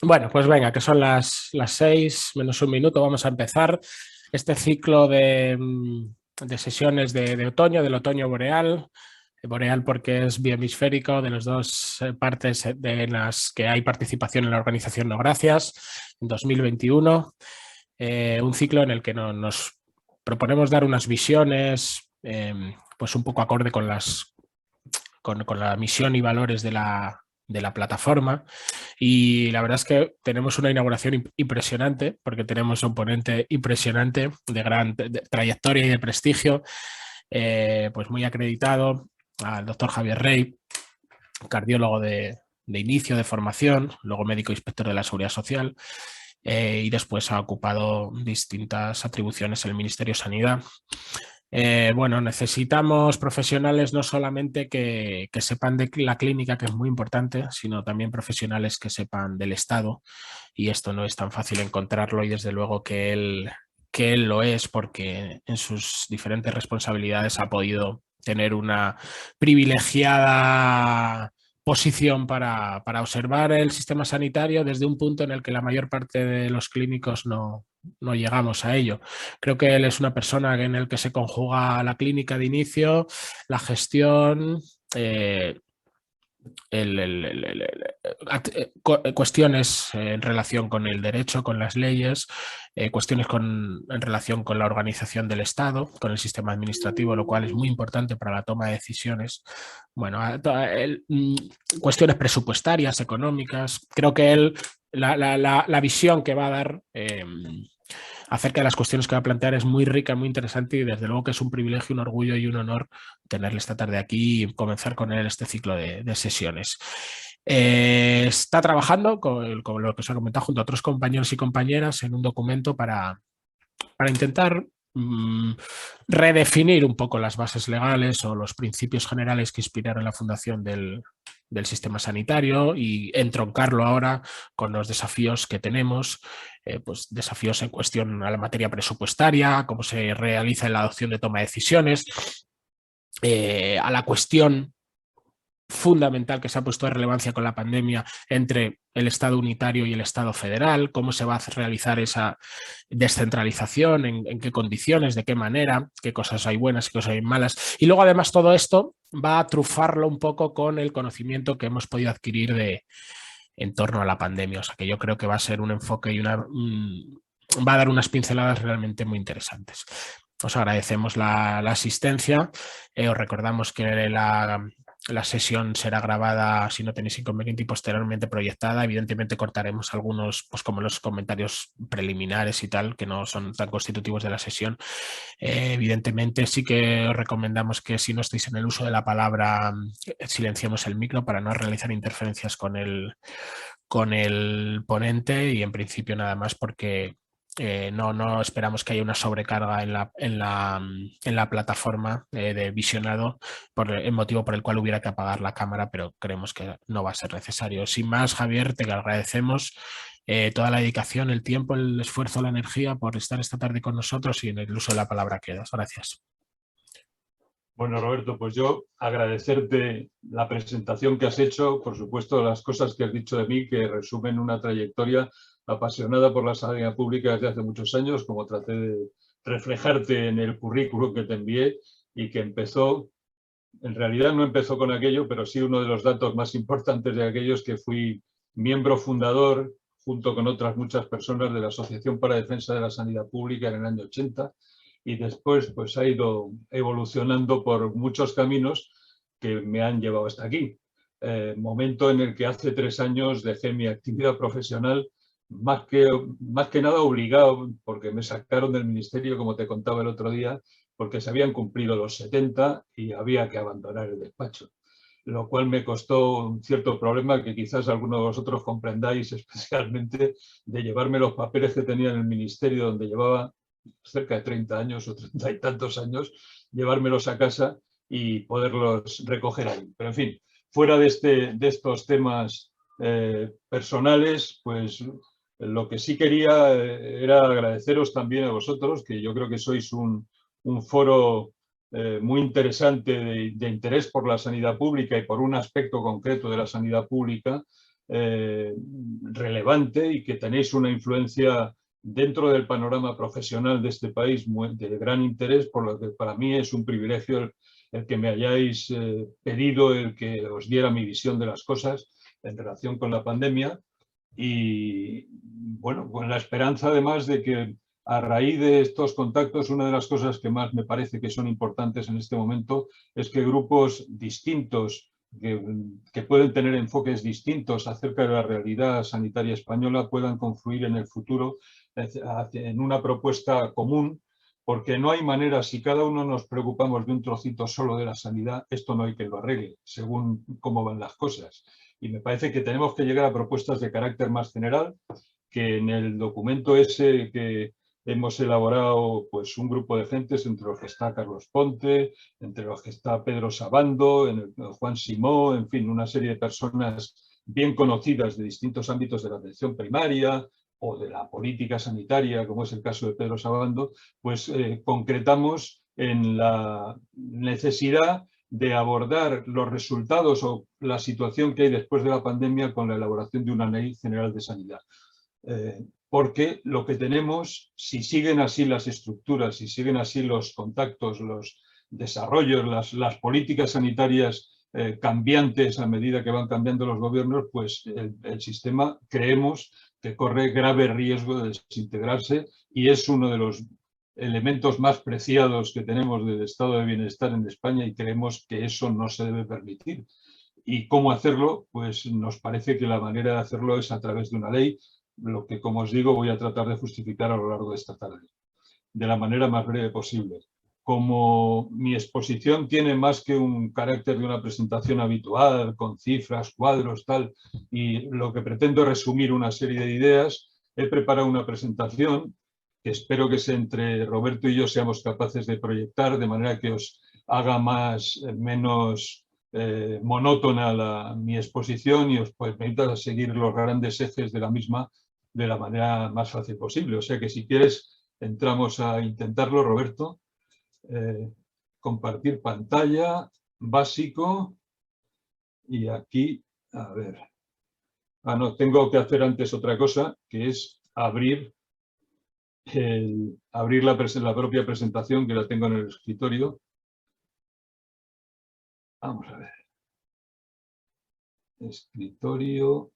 Bueno, pues venga, que son las 6 menos 1 minuto, vamos a empezar este ciclo de sesiones de otoño, del otoño boreal. Boreal porque es biohemisférico, de las dos partes de las que hay participación en la organización No Gracias, en 2021. Un ciclo en el que nos proponemos dar unas visiones pues un poco acorde con la misión y valores de la plataforma. Y la verdad es que tenemos una inauguración impresionante, porque tenemos un ponente impresionante de gran trayectoria y de prestigio, pues muy acreditado, al doctor Javier Rey, cardiólogo de inicio de formación, luego médico inspector de la Seguridad Social, y después ha ocupado distintas atribuciones en el Ministerio de Sanidad. Bueno, necesitamos profesionales no solamente que sepan de la clínica, que es muy importante, sino también profesionales que sepan del Estado, y esto no es tan fácil encontrarlo, y desde luego que él lo es, porque en sus diferentes responsabilidades ha podido tener una privilegiada posición para observar el sistema sanitario desde un punto en el que la mayor parte de los clínicos no llegamos a ello. Creo que él es una persona en el que se conjuga la clínica de inicio, la gestión, cuestiones en relación con el derecho, con las leyes, cuestiones en relación con la organización del Estado, con el sistema administrativo, lo cual es muy importante para la toma de decisiones. Bueno, cuestiones presupuestarias, económicas. Creo que él, la visión que va a dar acerca de las cuestiones que va a plantear es muy rica, muy interesante, y desde luego que es un privilegio, un orgullo y un honor tenerle esta tarde aquí y comenzar con él este ciclo de sesiones. Está trabajando, con lo que os he comentado, junto a otros compañeros y compañeras en un documento para intentar redefinir un poco las bases legales o los principios generales que inspiraron la fundación del sistema sanitario, y entroncarlo ahora con los desafíos que tenemos, pues desafíos en cuestión a la materia presupuestaria, cómo se realiza la adopción de toma de decisiones, a la cuestión fundamental que se ha puesto de relevancia con la pandemia entre el Estado unitario y el Estado federal, cómo se va a realizar esa descentralización, en qué condiciones, de qué manera, qué cosas hay buenas, qué cosas hay malas. Y luego además todo esto va a trufarlo un poco con el conocimiento que hemos podido adquirir en torno a la pandemia. O sea que yo creo que va a ser un enfoque y va a dar unas pinceladas realmente muy interesantes. Os agradecemos la asistencia. Os recordamos que la sesión será grabada, si no tenéis inconveniente, y posteriormente proyectada. Evidentemente cortaremos algunos, pues como los comentarios preliminares y tal, que no son tan constitutivos de la sesión. Evidentemente sí que os recomendamos que, si no estáis en el uso de la palabra, silenciemos el micro para no realizar interferencias con el ponente, y en principio nada más, porque no esperamos que haya una sobrecarga en la plataforma de visionado por el motivo por el cual hubiera que apagar la cámara, pero creemos que no va a ser necesario. Sin más, Javier, te agradecemos toda la dedicación, el tiempo, el esfuerzo, la energía por estar esta tarde con nosotros, y en el uso de la palabra quedas. Gracias. Bueno, Roberto, pues yo agradecerte la presentación que has hecho, por supuesto las cosas que has dicho de mí, que resumen una trayectoria apasionada por la sanidad pública desde hace muchos años, como traté de reflejarte en el currículum que te envié, y que empezó, en realidad no empezó con aquello, pero sí uno de los datos más importantes de aquellos, que fui miembro fundador, junto con otras muchas personas, de la Asociación para la Defensa de la Sanidad Pública en el año 80, y después pues ha ido evolucionando por muchos caminos que me han llevado hasta aquí. Momento en el que hace 3 años dejé mi actividad profesional, más que nada obligado, porque me sacaron del ministerio, como te contaba el otro día, porque se habían cumplido los 70 y había que abandonar el despacho, lo cual me costó un cierto problema que quizás alguno de vosotros comprendáis, especialmente de llevarme los papeles que tenía en el ministerio, donde llevaba cerca de 30 años o 30 y tantos años, llevármelos a casa y poderlos recoger ahí. Pero en fin, fuera de estos temas personales, pues lo que sí quería era agradeceros también a vosotros, que yo creo que sois un foro muy interesante de interés por la sanidad pública y por un aspecto concreto de la sanidad pública, relevante y que tenéis una influencia dentro del panorama profesional de este país de gran interés, por lo que para mí es un privilegio el que me hayáis pedido el que os diera mi visión de las cosas en relación con la pandemia. Y bueno, con la esperanza además de que a raíz de estos contactos, una de las cosas que más me parece que son importantes en este momento es que grupos distintos que pueden tener enfoques distintos acerca de la realidad sanitaria española puedan confluir en el futuro en una propuesta común, porque no hay manera, si cada uno nos preocupamos de un trocito solo de la sanidad, esto no hay que lo arregle, según cómo van las cosas. Y me parece que tenemos que llegar a propuestas de carácter más general, que en el documento ese que hemos elaborado pues un grupo de gentes, entre los que está Carlos Ponte, entre los que está Pedro Sabando, Juan Simó, en fin, una serie de personas bien conocidas de distintos ámbitos de la atención primaria o de la política sanitaria, como es el caso de Pedro Sabando, pues concretamos en la necesidad de abordar los resultados o la situación que hay después de la pandemia con la elaboración de una ley general de sanidad. Porque lo que tenemos, si siguen así las estructuras, si siguen así los contactos, los desarrollos, las políticas sanitarias cambiantes a medida que van cambiando los gobiernos, pues el sistema creemos que corre grave riesgo de desintegrarse y es uno de los elementos más preciados que tenemos del estado de bienestar en España y creemos que eso no se debe permitir. ¿Y cómo hacerlo? Pues nos parece que la manera de hacerlo es a través de una ley, lo que, como os digo, voy a tratar de justificar a lo largo de esta tarde, de la manera más breve posible. Como mi exposición tiene más que un carácter de una presentación habitual, con cifras, cuadros, tal, y lo que pretendo es resumir una serie de ideas, he preparado una presentación que espero que entre Roberto y yo seamos capaces de proyectar, de manera que os haga menos monótona mi exposición y os permita seguir los grandes ejes de la misma de la manera más fácil posible. O sea que si quieres entramos a intentarlo, Roberto. Compartir pantalla, básico, y aquí, a ver. No, tengo que hacer antes otra cosa, que es abrir la propia presentación, que la tengo en el escritorio. Vamos a ver. Escritorio.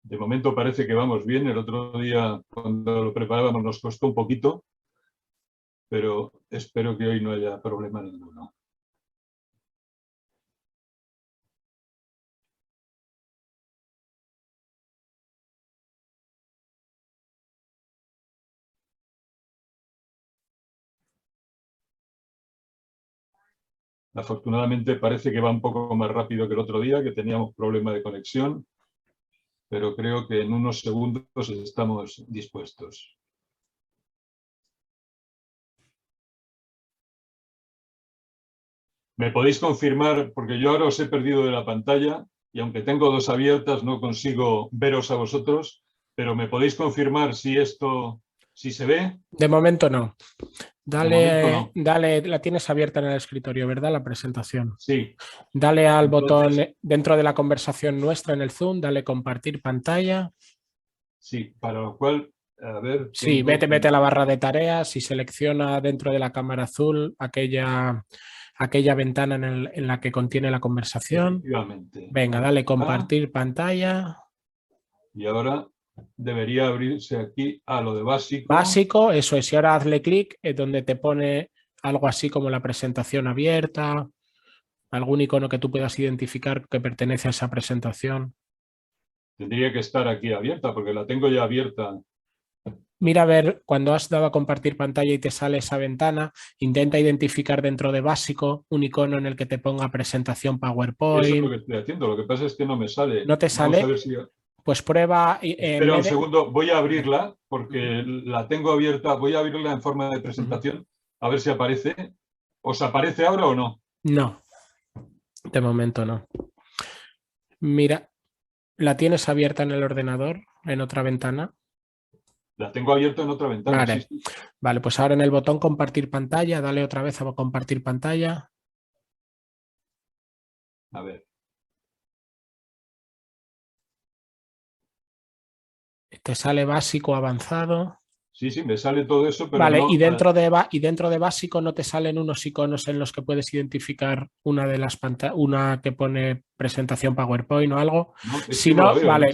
De momento parece que vamos bien. El otro día, cuando lo preparábamos, nos costó un poquito, pero espero que hoy no haya problema ninguno. Afortunadamente parece que va un poco más rápido que el otro día, que teníamos problema de conexión, pero creo que en unos segundos estamos dispuestos. ¿Me podéis confirmar? Porque yo ahora os he perdido de la pantalla y aunque tengo dos abiertas no consigo veros a vosotros, pero ¿me podéis confirmar si se ve? De momento no. No. Dale, la tienes abierta en el escritorio, ¿verdad? La presentación. Sí. Dale al botón dentro de la conversación nuestra en el Zoom, dale compartir pantalla. Sí, para lo cual, a ver... Sí, vete a la barra de tareas y selecciona dentro de la cámara azul aquella ventana en la que contiene la conversación. Efectivamente. Venga, dale compartir pantalla. Y ahora debería abrirse aquí lo de básico. Básico, eso es. Y ahora hazle clic donde te pone algo así como la presentación abierta, algún icono que tú puedas identificar que pertenece a esa presentación. Tendría que estar aquí abierta porque la tengo ya abierta. Mira a ver, cuando has dado a compartir pantalla y te sale esa ventana, intenta identificar dentro de básico un icono en el que te ponga presentación PowerPoint. Eso es lo que estoy haciendo, lo que pasa es que no me sale. ¿No te sale? Vamos a ver si... Pues prueba... Espera un segundo, voy a abrirla porque la tengo abierta, voy a abrirla en forma de presentación, a ver si aparece. ¿Os aparece ahora o no? No, de momento no. Mira, ¿la tienes abierta en el ordenador, en otra ventana? La tengo abierta en otra ventana. Vale. Sí, sí. Vale, pues ahora en el botón compartir pantalla, dale otra vez a compartir pantalla. A ver. Te sale básico, avanzado. Sí, sí, me sale todo eso, pero Vale, no. y dentro de básico no te salen unos iconos en los que puedes identificar una de las pantallas, una que pone presentación PowerPoint o algo. No, es Si que no la no, veo. vale,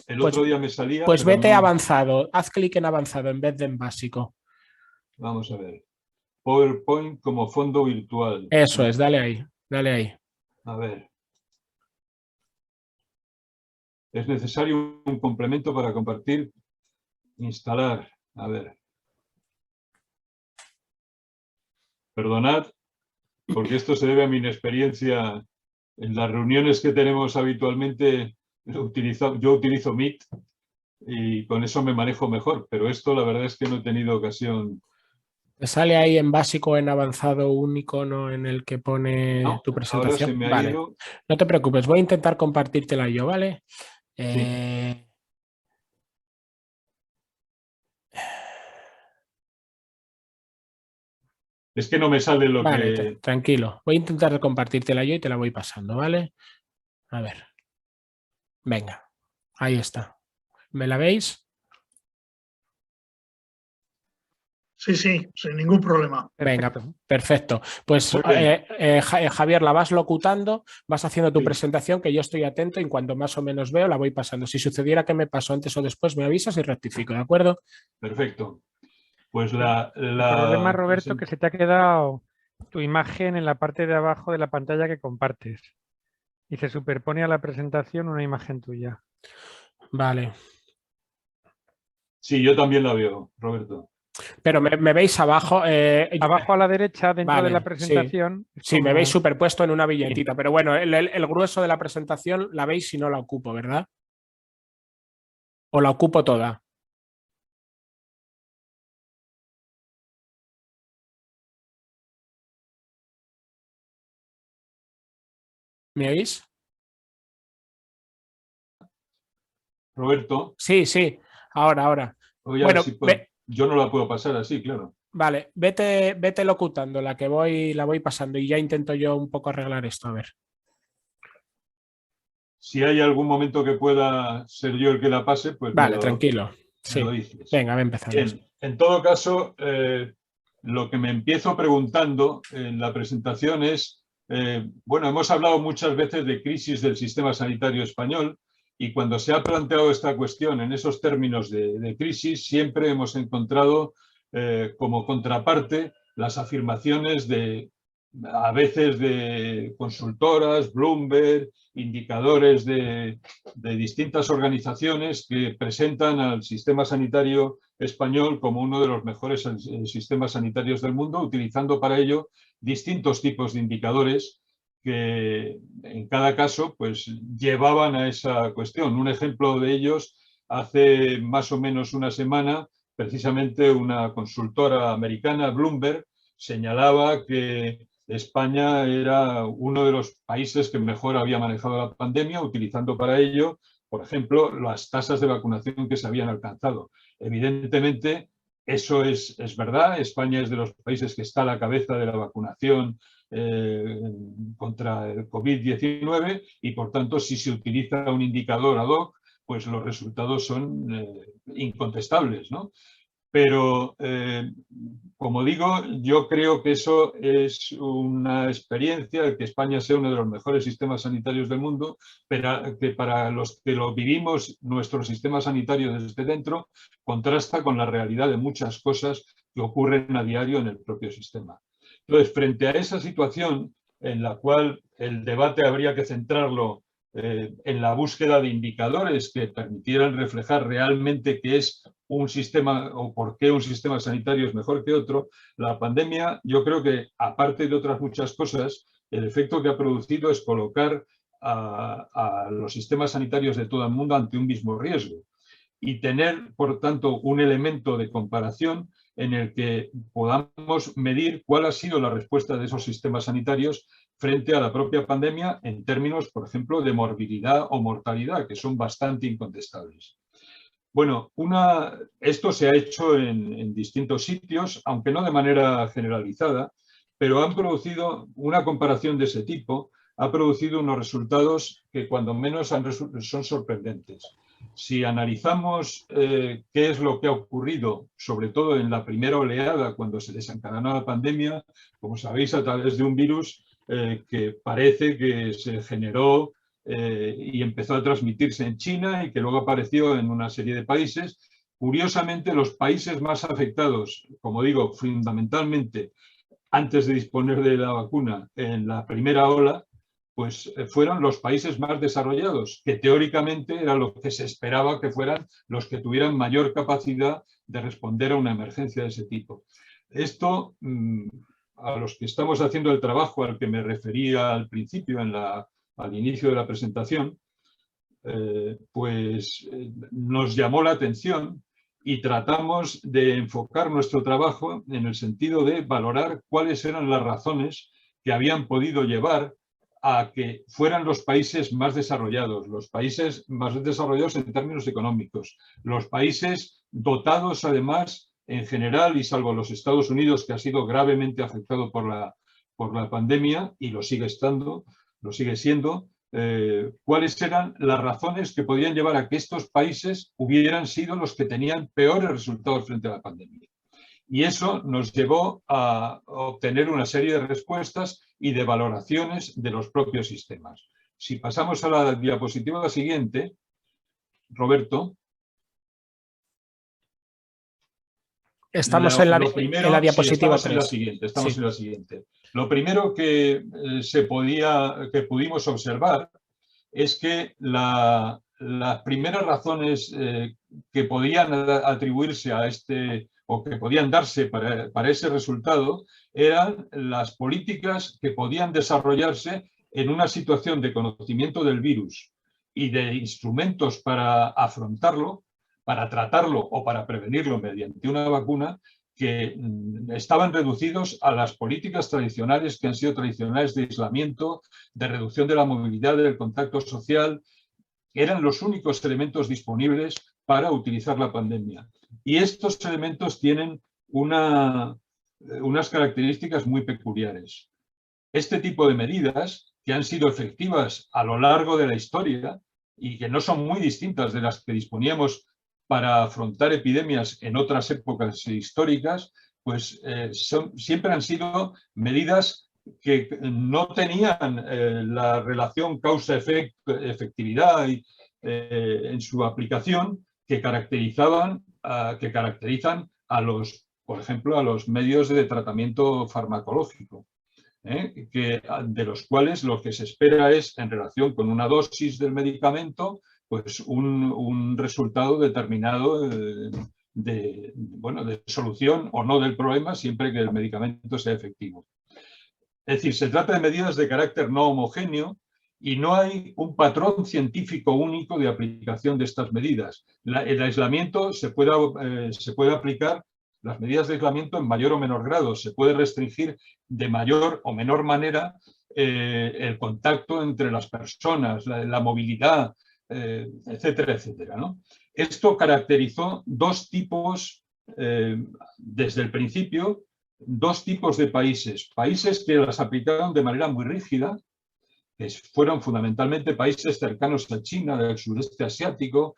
El otro día me salía, pues pero vete a no. avanzado, haz clic en avanzado en vez de en básico. Vamos a ver. PowerPoint como fondo virtual. Eso es, dale ahí, dale ahí. A ver. Es necesario un complemento para compartir. Instalar. A ver. Perdonad, porque esto se debe a mi inexperiencia en las reuniones que tenemos habitualmente. Yo utilizo Meet y con eso me manejo mejor, pero esto la verdad es que no he tenido ocasión. ¿Te sale ahí en básico o en avanzado un icono en el que pone No, tu ahora se presentación? me ha Vale, ido. no te preocupes, voy a intentar compartírtela yo, ¿vale? Sí. Es que no me sale lo Vale, que... tranquilo. Voy a intentar compartírtela yo y te la voy pasando, ¿vale? A ver. Venga, ahí está. ¿Me la veis? Sí, sí, sin ningún problema. Venga, Perfecto. perfecto. Pues Muy bien. Javier, la vas locutando, vas haciendo tu Sí. presentación, que yo estoy atento y en cuanto más o menos veo, la voy pasando. Si sucediera que me pasó antes o después, me avisas y rectifico, ¿de acuerdo? Perfecto. Pues El problema, Roberto, que se te ha quedado tu imagen en la parte de abajo de la pantalla que compartes y se superpone a la presentación una imagen tuya. Vale. Sí, yo también la veo, Roberto. Pero me veis abajo. Abajo a la derecha, dentro de la Vale, sí. presentación, es Sí, me veis como... superpuesto en una billetita, pero bueno, el grueso de la presentación la veis si no la ocupo, ¿verdad? ¿O la ocupo toda? ¿Me oís? Roberto, Sí, sí, ahora. voy a ver Bueno, si puedo. Yo no la puedo pasar así, claro. vale, vete locutando, la voy pasando y ya intento yo un poco arreglar esto, a ver. Si hay algún momento que pueda ser yo el que la pase, pues Vale, tranquilo. me Sí. lo dices. Venga, ve empezando. Bien, en todo caso, lo que me empiezo preguntando en la presentación es, bueno, hemos hablado muchas veces de crisis del sistema sanitario español y cuando se ha planteado esta cuestión en esos términos de crisis, siempre hemos encontrado como contraparte las afirmaciones a veces de consultoras, Bloomberg, indicadores de distintas organizaciones que presentan al sistema sanitario español como uno de los mejores sistemas sanitarios del mundo, utilizando para ello distintos tipos de indicadores que en cada caso pues llevaban a esa cuestión. Un ejemplo de ellos, hace más o menos una semana, precisamente una consultora americana, Bloomberg, señalaba que España era uno de los países que mejor había manejado la pandemia, utilizando para ello, por ejemplo, las tasas de vacunación que se habían alcanzado. Evidentemente, eso es verdad. España es de los países que está a la cabeza de la vacunación contra el COVID-19 y, por tanto, si se utiliza un indicador ad hoc, pues los resultados son incontestables, ¿no? Pero, como digo, yo creo que eso es una experiencia, el que España sea uno de los mejores sistemas sanitarios del mundo, pero que para los que lo vivimos, nuestro sistema sanitario desde dentro, contrasta con la realidad de muchas cosas que ocurren a diario en el propio sistema. Entonces, frente a esa situación en la cual el debate habría que centrarlo en la búsqueda de indicadores que permitieran reflejar realmente qué es un sistema o por qué un sistema sanitario es mejor que otro, la pandemia, yo creo que, aparte de otras muchas cosas, el efecto que ha producido es colocar a los sistemas sanitarios de todo el mundo ante un mismo riesgo y tener, por tanto, un elemento de comparación en el que podamos medir cuál ha sido la respuesta de esos sistemas sanitarios frente a la propia pandemia en términos, por ejemplo, de morbilidad o mortalidad, que son bastante incontestables. Bueno, esto se ha hecho en distintos sitios, aunque no de manera generalizada, pero han producido una comparación de ese tipo, ha producido unos resultados que cuando menos son sorprendentes. Si analizamos qué es lo que ha ocurrido, sobre todo en la primera oleada, cuando se desencadenó la pandemia, como sabéis, a través de un virus que parece que se generó y empezó a transmitirse en China y que luego apareció en una serie de países. Curiosamente, los países más afectados, como digo, fundamentalmente antes de disponer de la vacuna en la primera ola, pues fueron los países más desarrollados, que teóricamente era lo que se esperaba que fueran los que tuvieran mayor capacidad de responder a una emergencia de ese tipo. Esto, a los que estamos haciendo el trabajo al que me refería al principio, al inicio de la presentación, nos llamó la atención y tratamos de enfocar nuestro trabajo en el sentido de valorar cuáles eran las razones que habían podido llevar a que fueran los países más desarrollados en términos económicos, los países dotados además en general, y salvo los Estados Unidos, que ha sido gravemente afectado por la pandemia y lo sigue siendo, cuáles eran las razones que podían llevar a que estos países hubieran sido los que tenían peores resultados frente a la pandemia. Y eso nos llevó a obtener una serie de respuestas y de valoraciones de los propios sistemas. Si pasamos a la diapositiva siguiente, Roberto. Estamos en la diapositiva 3. Estamos en la siguiente. Lo primero que pudimos observar es que las primeras razones que podían atribuirse a o que podían darse para ese resultado eran las políticas que podían desarrollarse en una situación de conocimiento del virus y de instrumentos para afrontarlo, para tratarlo o para prevenirlo mediante una vacuna, que estaban reducidos a las políticas tradicionales que han sido tradicionales de aislamiento, de reducción de la movilidad, del contacto social. Eran los únicos elementos disponibles para utilizar la pandemia. Y estos elementos tienen unas características muy peculiares. Este tipo de medidas, que han sido efectivas a lo largo de la historia y que no son muy distintas de las que disponíamos para afrontar epidemias en otras épocas históricas, pues siempre han sido medidas que no tenían la relación causa-efectividad en su aplicación que caracterizan por ejemplo, a los medios de tratamiento farmacológico, de los cuales lo que se espera es, en relación con una dosis del medicamento, pues un resultado determinado de solución o no del problema, siempre que el medicamento sea efectivo. Es decir, se trata de medidas de carácter no homogéneo y no hay un patrón científico único de aplicación de estas medidas. El aislamiento se puede aplicar, las medidas de aislamiento, en mayor o menor grado. Se puede restringir de mayor o menor manera el contacto entre las personas, la movilidad, etcétera, etcétera, ¿no? Esto caracterizó desde el principio, dos tipos de países. Países que las aplicaron de manera muy rígida, que fueron fundamentalmente países cercanos a China, del sureste asiático,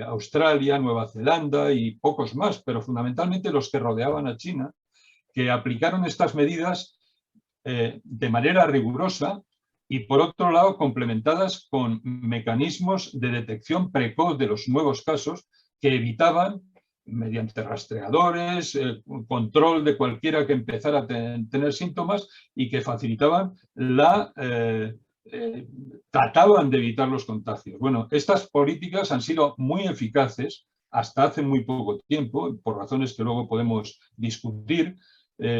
Australia, Nueva Zelanda y pocos más, pero fundamentalmente los que rodeaban a China, que aplicaron estas medidas de manera rigurosa y, por otro lado, complementadas con mecanismos de detección precoz de los nuevos casos que evitaban, mediante rastreadores, control de cualquiera que empezara a tener síntomas, y que facilitaban trataban de evitar los contagios. Bueno, estas políticas han sido muy eficaces hasta hace muy poco tiempo, por razones que luego podemos discutir,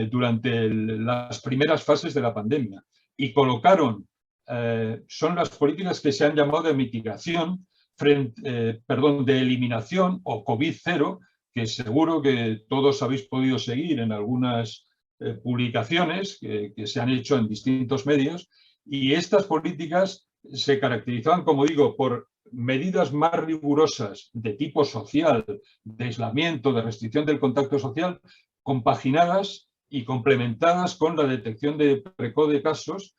durante las primeras fases de la pandemia, y son las políticas que se han llamado de mitigación, de eliminación o COVID-0, que seguro que todos habéis podido seguir en algunas publicaciones que se han hecho en distintos medios. Y estas políticas se caracterizaban, como digo, por medidas más rigurosas de tipo social, de aislamiento, de restricción del contacto social, compaginadas y complementadas con la detección precoz de casos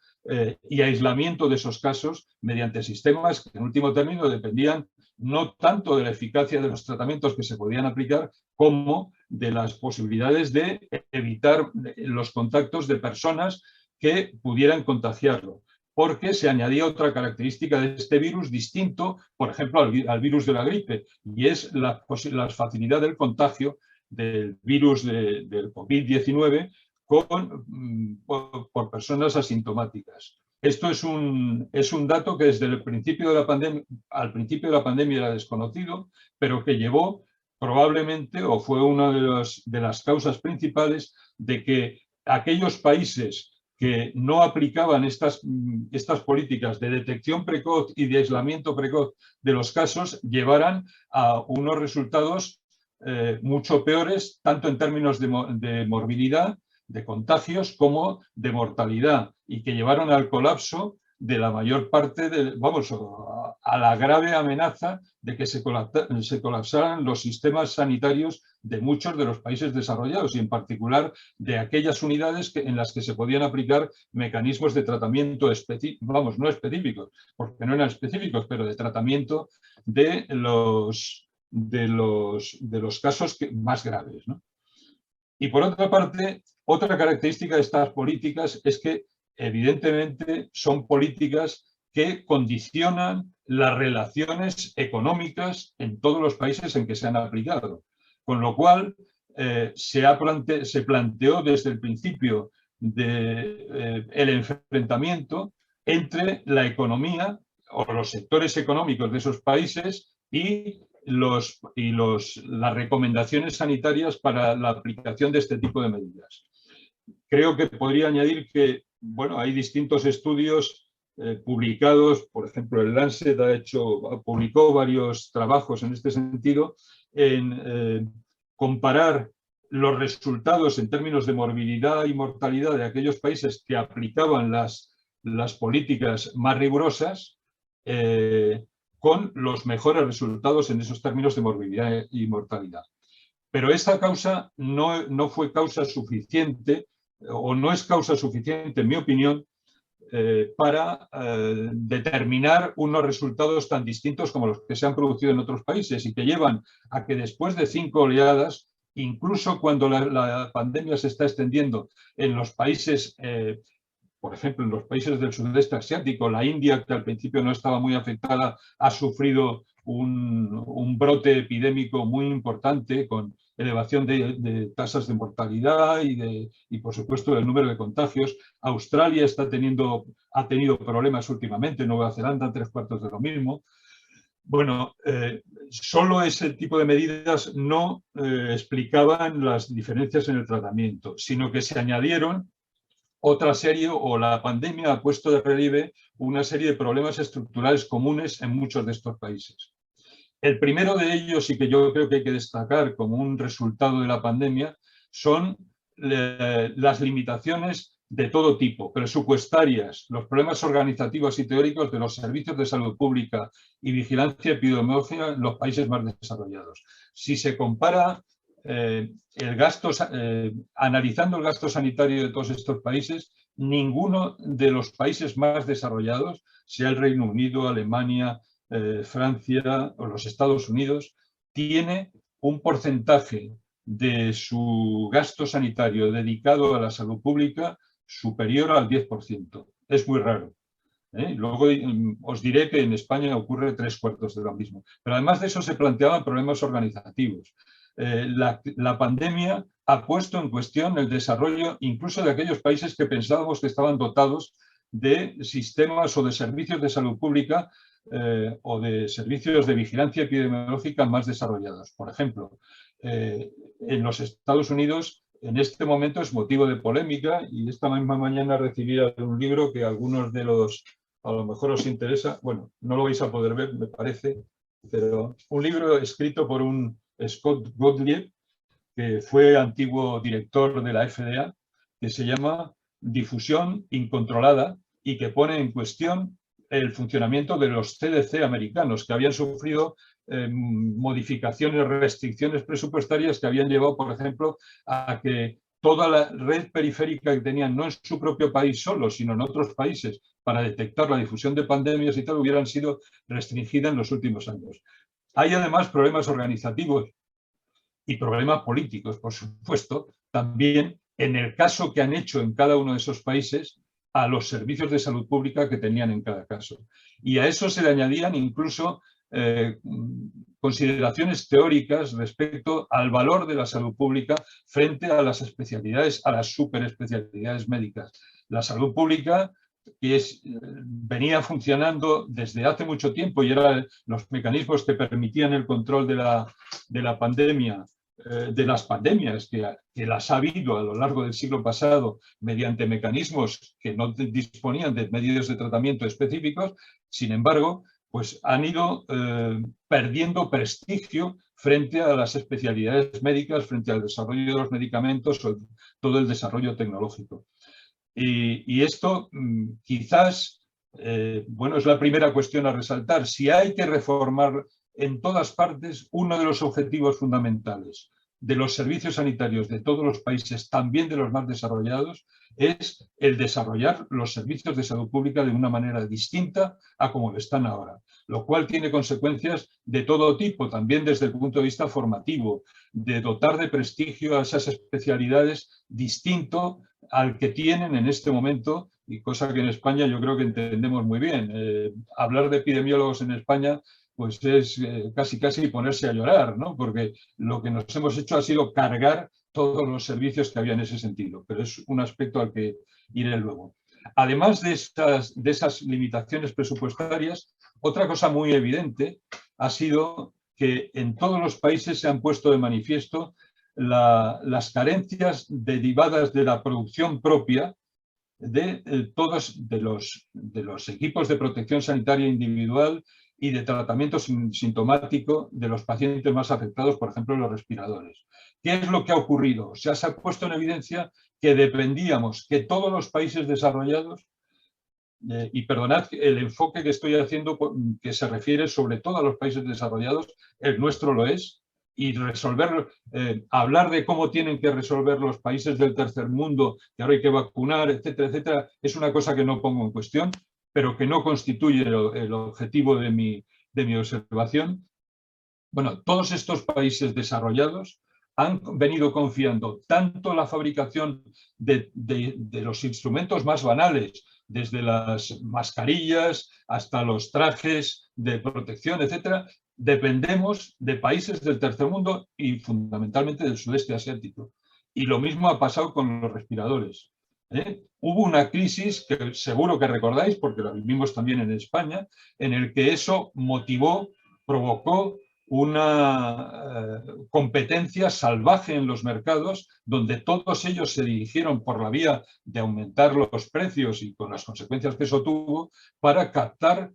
y aislamiento de esos casos mediante sistemas que en último término dependían no tanto de la eficacia de los tratamientos que se podían aplicar como de las posibilidades de evitar los contactos de personas que pudieran contagiarlo. Porque se añadía otra característica de este virus distinto, por ejemplo, al virus de la gripe, y es la facilidad del contagio del virus del COVID-19 por personas asintomáticas. Esto es un dato que desde el principio de la pandemia, al principio de la pandemia era desconocido, pero que llevó probablemente, o fue una de las causas principales de que aquellos países que no aplicaban estas políticas de detección precoz y de aislamiento precoz de los casos llevaran a unos resultados mucho peores, tanto en términos de morbilidad, de contagios, como de mortalidad, y que llevaron al colapso de la mayor parte, a la grave amenaza de que se colapsaran los sistemas sanitarios de muchos de los países desarrollados y en particular de aquellas unidades en las que se podían aplicar mecanismos de tratamiento específicos, no específicos, porque no eran específicos, pero de tratamiento de los casos más graves, ¿no? Y por otra parte, otra característica de estas políticas es que evidentemente son políticas que condicionan las relaciones económicas en todos los países en que se han aplicado. Con lo cual, se planteó desde el principio el enfrentamiento entre la economía o los sectores económicos de esos países y las recomendaciones sanitarias para la aplicación de este tipo de medidas. Creo que podría añadir que, bueno, hay distintos estudios publicados, por ejemplo, el Lancet publicó varios trabajos en este sentido, en comparar los resultados en términos de morbilidad y mortalidad de aquellos países que aplicaban las políticas más rigurosas con los mejores resultados en esos términos de morbilidad y mortalidad. Pero esta causa no fue causa suficiente, o no es causa suficiente, en mi opinión, para determinar unos resultados tan distintos como los que se han producido en otros países y que llevan a que después de 5 oleadas, incluso cuando la pandemia se está extendiendo en los países, por ejemplo, en los países del sudeste asiático, la India, que al principio no estaba muy afectada, ha sufrido un brote epidémico muy importante con elevación de tasas de mortalidad y, por supuesto, el número de contagios. Australia ha tenido problemas últimamente, Nueva Zelanda 3/4 de lo mismo. Bueno, solo ese tipo de medidas no explicaban las diferencias en el tratamiento, sino que se añadieron otra serie, o la pandemia ha puesto de relieve una serie de problemas estructurales comunes en muchos de estos países. El primero de ellos, y que yo creo que hay que destacar como un resultado de la pandemia, son las limitaciones de todo tipo, presupuestarias, los problemas organizativos y teóricos de los servicios de salud pública y vigilancia epidemiológica en los países más desarrollados. Si se compara analizando el gasto sanitario de todos estos países, ninguno de los países más desarrollados, sea el Reino Unido, Alemania, Francia o los Estados Unidos, tiene un porcentaje de su gasto sanitario dedicado a la salud pública superior al 10%. Es muy raro. Luego os diré que en España ocurre 3/4 de lo mismo. Pero además de eso se planteaban problemas organizativos. La pandemia ha puesto en cuestión el desarrollo incluso de aquellos países que pensábamos que estaban dotados de sistemas o de servicios de salud pública o de servicios de vigilancia epidemiológica más desarrollados. Por ejemplo, en los Estados Unidos en este momento es motivo de polémica, y esta misma mañana recibí un libro que a algunos de los, a lo mejor os interesa, bueno, no lo vais a poder ver, me parece, pero un libro escrito por un Scott Gottlieb, que fue antiguo director de la FDA, que se llama Difusión incontrolada y que pone en cuestión el funcionamiento de los CDC americanos, que habían sufrido modificaciones, restricciones presupuestarias que habían llevado, por ejemplo, a que toda la red periférica que tenían, no en su propio país solo, sino en otros países, para detectar la difusión de pandemias y tal, hubieran sido restringidas en los últimos años. Hay además problemas organizativos y problemas políticos, por supuesto, también en el caso que han hecho en cada uno de esos países a los servicios de salud pública que tenían en cada caso. Y a eso se le añadían incluso consideraciones teóricas respecto al valor de la salud pública frente a las especialidades, a las superespecialidades médicas. La salud pública que venía funcionando desde hace mucho tiempo y eran los mecanismos que permitían el control de la pandemia, de las pandemias que las ha habido a lo largo del siglo pasado mediante mecanismos que no disponían de medios de tratamiento específicos. Sin embargo, pues han ido perdiendo prestigio frente a las especialidades médicas, frente al desarrollo de los medicamentos o todo el desarrollo tecnológico. Y esto quizás, bueno, es la primera cuestión a resaltar. Si hay que reformar en todas partes, uno de los objetivos fundamentales de los servicios sanitarios de todos los países, también de los más desarrollados, es el desarrollar los servicios de salud pública de una manera distinta a como lo están ahora, lo cual tiene consecuencias de todo tipo, también desde el punto de vista formativo, de dotar de prestigio a esas especialidades distinto al que tienen en este momento, y cosa que en España yo creo que entendemos muy bien. Hablar de epidemiólogos en España pues es casi ponerse a llorar, ¿no? Porque lo que nos hemos hecho ha sido cargar todos los servicios que había en ese sentido, pero es un aspecto al que iré luego. Además de esas limitaciones presupuestarias, otra cosa muy evidente ha sido que en todos los países se han puesto de manifiesto las carencias derivadas de la producción propia de todos los equipos de protección sanitaria individual y de tratamiento sintomático de los pacientes más afectados, por ejemplo, los respiradores. ¿Qué es lo que ha ocurrido? Se ha puesto en evidencia que dependíamos, que todos los países desarrollados, y perdonad el enfoque que estoy haciendo, que se refiere sobre todo a los países desarrollados, el nuestro lo es, y hablar de cómo tienen que resolver los países del tercer mundo, que ahora hay que vacunar, etcétera, etcétera, es una cosa que no pongo en cuestión, pero que no constituye el objetivo de mi observación. Bueno, todos estos países desarrollados han venido confiando tanto la fabricación de los instrumentos más banales, desde las mascarillas hasta los trajes de protección, etcétera. Dependemos de países del tercer mundo y fundamentalmente del sudeste asiático. Y lo mismo ha pasado con los respiradores. Hubo una crisis que seguro que recordáis, porque la vivimos también en España, en el que eso provocó una competencia salvaje en los mercados, donde todos ellos se dirigieron por la vía de aumentar los precios y con las consecuencias que eso tuvo, para captar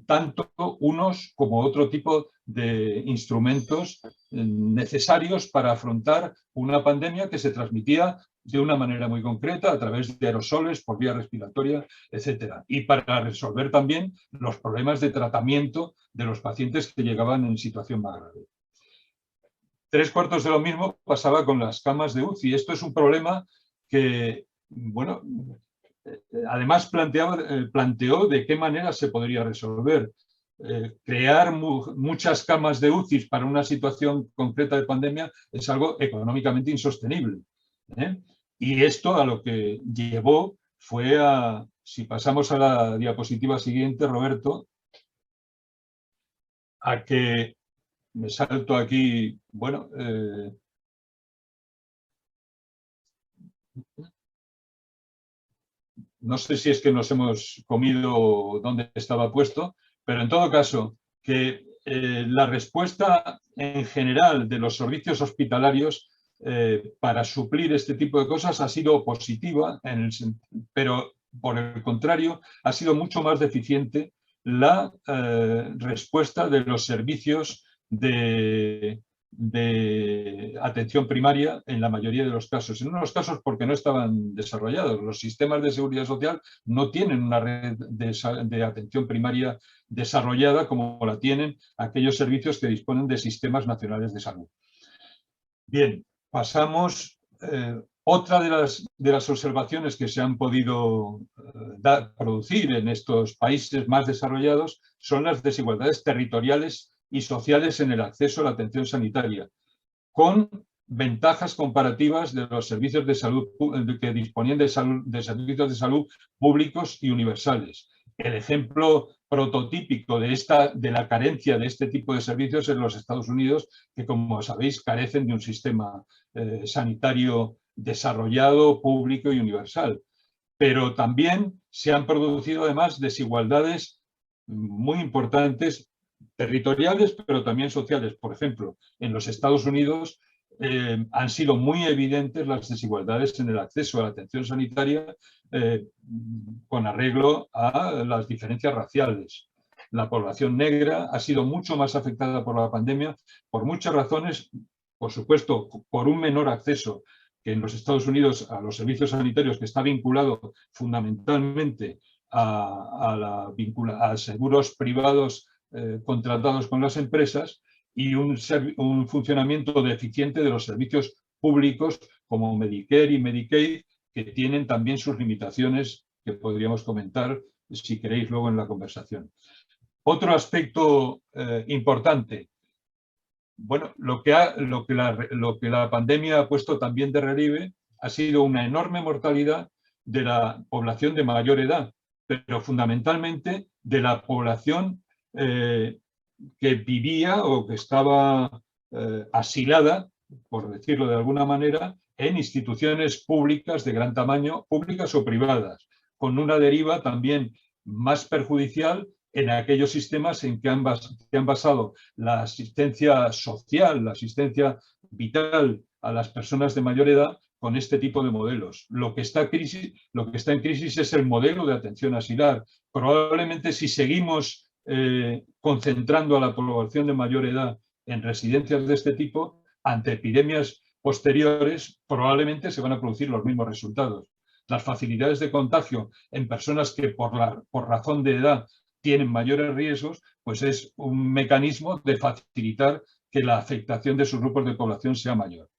tanto unos como otro tipo de instrumentos necesarios para afrontar una pandemia que se transmitía de una manera muy concreta a través de aerosoles, por vía respiratoria, etcétera. Y para resolver también los problemas de tratamiento de los pacientes que llegaban en situación más grave. 3/4 de lo mismo pasaba con las camas de UCI. Esto es un problema que, bueno, además planteó de qué manera se podría resolver. Crear muchas camas de UCI para una situación concreta de pandemia es algo económicamente insostenible. Y esto a lo que llevó fue a, si pasamos a la diapositiva siguiente, Roberto, a que me salto aquí, bueno, no sé si es que nos hemos comido donde estaba puesto, pero en todo caso, que la respuesta en general de los servicios hospitalarios para suplir este tipo de cosas ha sido positiva, pero por el contrario, ha sido mucho más deficiente la respuesta de los servicios de de atención primaria en la mayoría de los casos. En unos casos porque no estaban desarrollados. Los sistemas de seguridad social no tienen una red de atención primaria desarrollada como la tienen aquellos servicios que disponen de sistemas nacionales de salud. Bien, pasamos. Otra de las observaciones que se han podido producir en estos países más desarrollados son las desigualdades territoriales y sociales en el acceso a la atención sanitaria, con ventajas comparativas de los servicios de salud que disponían de servicios de salud públicos y universales. El ejemplo prototípico de la carencia de este tipo de servicios en los Estados Unidos, que como sabéis carecen de un sistema sanitario desarrollado, público y universal. Pero también se han producido además desigualdades muy importantes, territoriales, pero también sociales. Por ejemplo, en los Estados Unidos han sido muy evidentes las desigualdades en el acceso a la atención sanitaria con arreglo a las diferencias raciales. La población negra ha sido mucho más afectada por la pandemia por muchas razones, por supuesto, por un menor acceso que en los Estados Unidos a los servicios sanitarios, que está vinculado fundamentalmente a seguros privados contratados con las empresas, y un funcionamiento deficiente de los servicios públicos como Medicare y Medicaid, que tienen también sus limitaciones que podríamos comentar si queréis luego en la conversación. Otro aspecto importante. Bueno, lo que la pandemia ha puesto también de relieve ha sido una enorme mortalidad de la población de mayor edad, pero fundamentalmente de la población que vivía o que estaba asilada, por decirlo de alguna manera, en instituciones públicas de gran tamaño, públicas o privadas, con una deriva también más perjudicial en aquellos sistemas en que han basado la asistencia social, la asistencia vital a las personas de mayor edad con este tipo de modelos. Lo que está en crisis es el modelo de atención asilar. Probablemente si seguimos concentrando a la población de mayor edad en residencias de este tipo, ante epidemias posteriores, probablemente se van a producir los mismos resultados. Las facilidades de contagio en personas que por razón de edad tienen mayores riesgos, pues es un mecanismo de facilitar que la afectación de sus grupos de población sea mayor.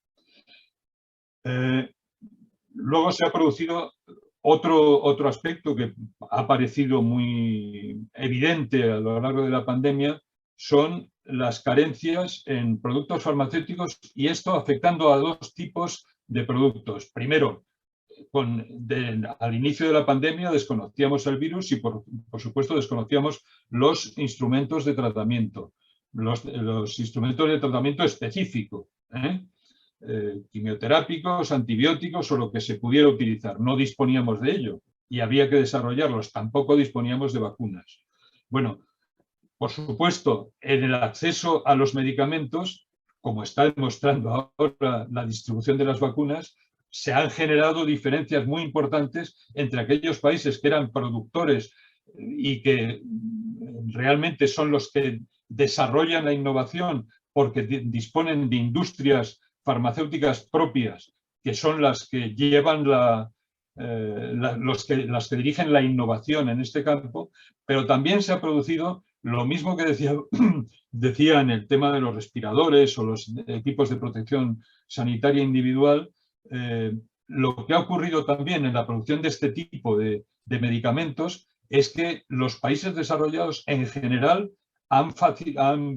Luego se ha producido otro aspecto que ha parecido muy evidente a lo largo de la pandemia, son las carencias en productos farmacéuticos, y esto afectando a dos tipos de productos. Primero, al inicio de la pandemia desconocíamos el virus y por supuesto desconocíamos los instrumentos de tratamiento, los instrumentos de tratamiento específico, quimioterápicos, antibióticos o lo que se pudiera utilizar. No disponíamos de ello y había que desarrollarlos. Tampoco disponíamos de vacunas. Bueno, por supuesto, en el acceso a los medicamentos, como está demostrando ahora la distribución de las vacunas, se han generado diferencias muy importantes entre aquellos países que eran productores y que realmente son los que desarrollan la innovación porque disponen de industrias farmacéuticas propias, que son las que llevan las que dirigen la innovación en este campo, pero también se ha producido lo mismo que decía en el tema de los respiradores o los equipos de protección sanitaria individual. Lo que ha ocurrido también en la producción de este tipo de medicamentos es que los países desarrollados en general han